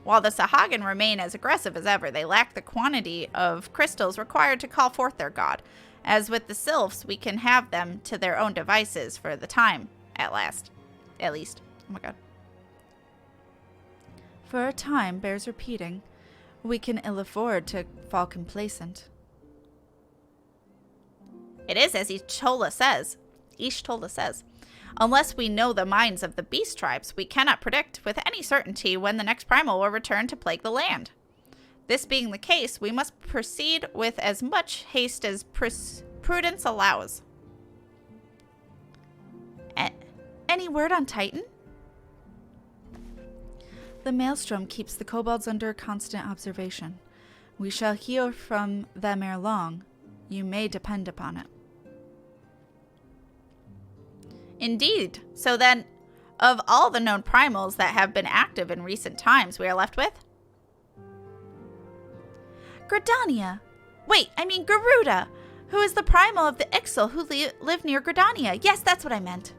E: While the Sahagin remain as aggressive as ever, they lack the quantity of crystals required to call forth their god. As with the Sylphs, we can have them to their own devices for the time, at least. Oh my god.
G: For a time bears repeating. We can ill afford to fall complacent.
E: It is as Ishtola says. Unless we know the minds of the beast tribes, we cannot predict with any certainty when the next primal will return to plague the land. This being the case, we must proceed with as much haste as prudence allows.
G: Any word on Titan? The Maelstrom keeps the kobolds under constant observation. We shall hear from them ere long. You may depend upon it.
E: Indeed. So then, of all the known primals that have been active in recent times, we are left with?
G: Gridania! Wait, I mean Garuda, who is the primal of the Ixal who live near Gridania. Yes, that's what I meant.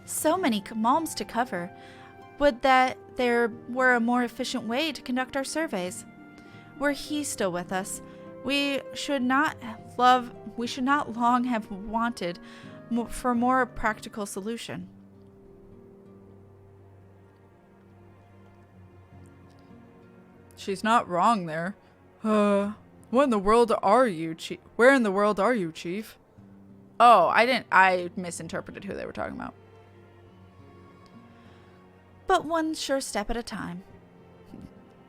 G: So many malms to cover. Would that there were a more efficient way to conduct our surveys. Were he still with us, we should not long have wanted for a more practical solution.
H: She's not wrong there. What in the world are you, Chief? Where in the world are you, Chief? Oh, I misinterpreted who they were talking about.
G: But one sure step at a time.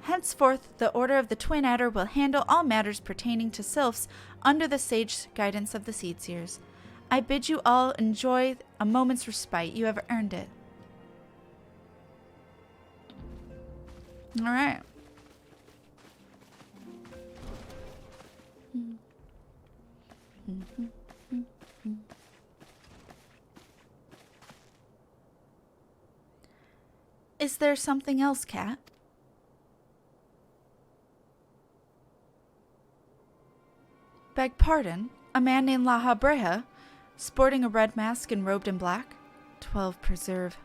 G: Henceforth, the Order of the Twin Adder will handle all matters pertaining to Sylphs under the sage guidance of the Seedseers. I bid you all enjoy a moment's respite. You have earned it.
H: All right.
G: Is there something else, Kat? Beg pardon? A man named La Habreja, sporting a red mask and robed in black? 12 preserve.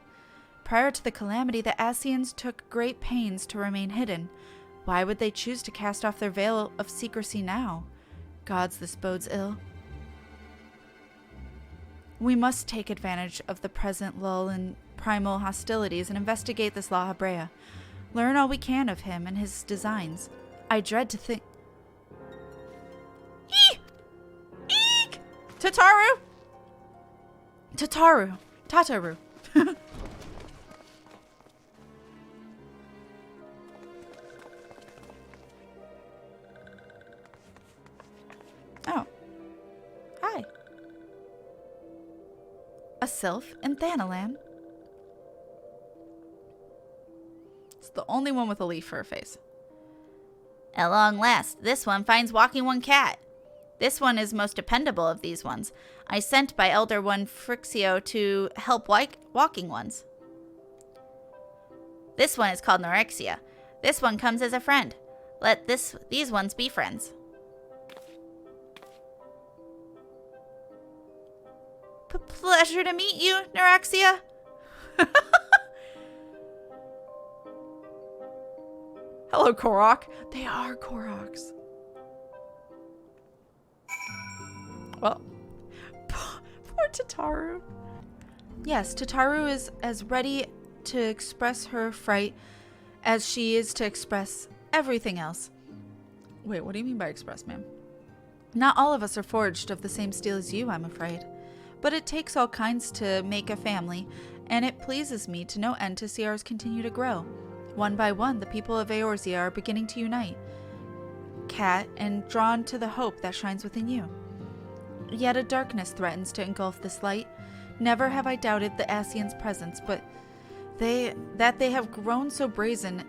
G: Prior to the calamity, the Ascians took great pains to remain hidden. Why would they choose to cast off their veil of secrecy now? Gods, this bodes ill. We must take advantage of the present lull in primal hostilities and investigate this La Habrea. Learn all we can of him and his designs. I dread to think...
E: Eek!
G: Tataru! Tataru. A Sylph in Thanalan. It's the only one with a leaf for a face.
E: At long last, this one finds Walking One cat. This one is most dependable of these ones. I sent by Elder One Frixio to help Walking Ones. This one is called Norexia. This one comes as a friend. Let these ones be friends. Pleasure to meet you, Norexia.
G: Hello, Korok. They are Koroks. Well, poor Tataru. Yes, Tataru is as ready to express her fright as she is to express everything else. Wait, what do you mean by express, ma'am? Not all of us are forged of the same steel as you, I'm afraid. But it takes all kinds to make a family, and it pleases me to no end to see ours continue to grow. One by one, the people of Eorzea are beginning to unite, Kat, and drawn to the hope that shines within you. Yet a darkness threatens to engulf this light. Never have I doubted the Ascians' presence, but that they have grown so brazen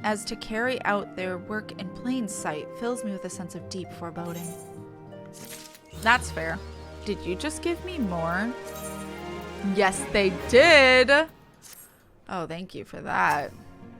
G: as to carry out their work in plain sight fills me with a sense of deep foreboding. That's fair. Did you just give me more? Yes, they did! Oh, thank you for that.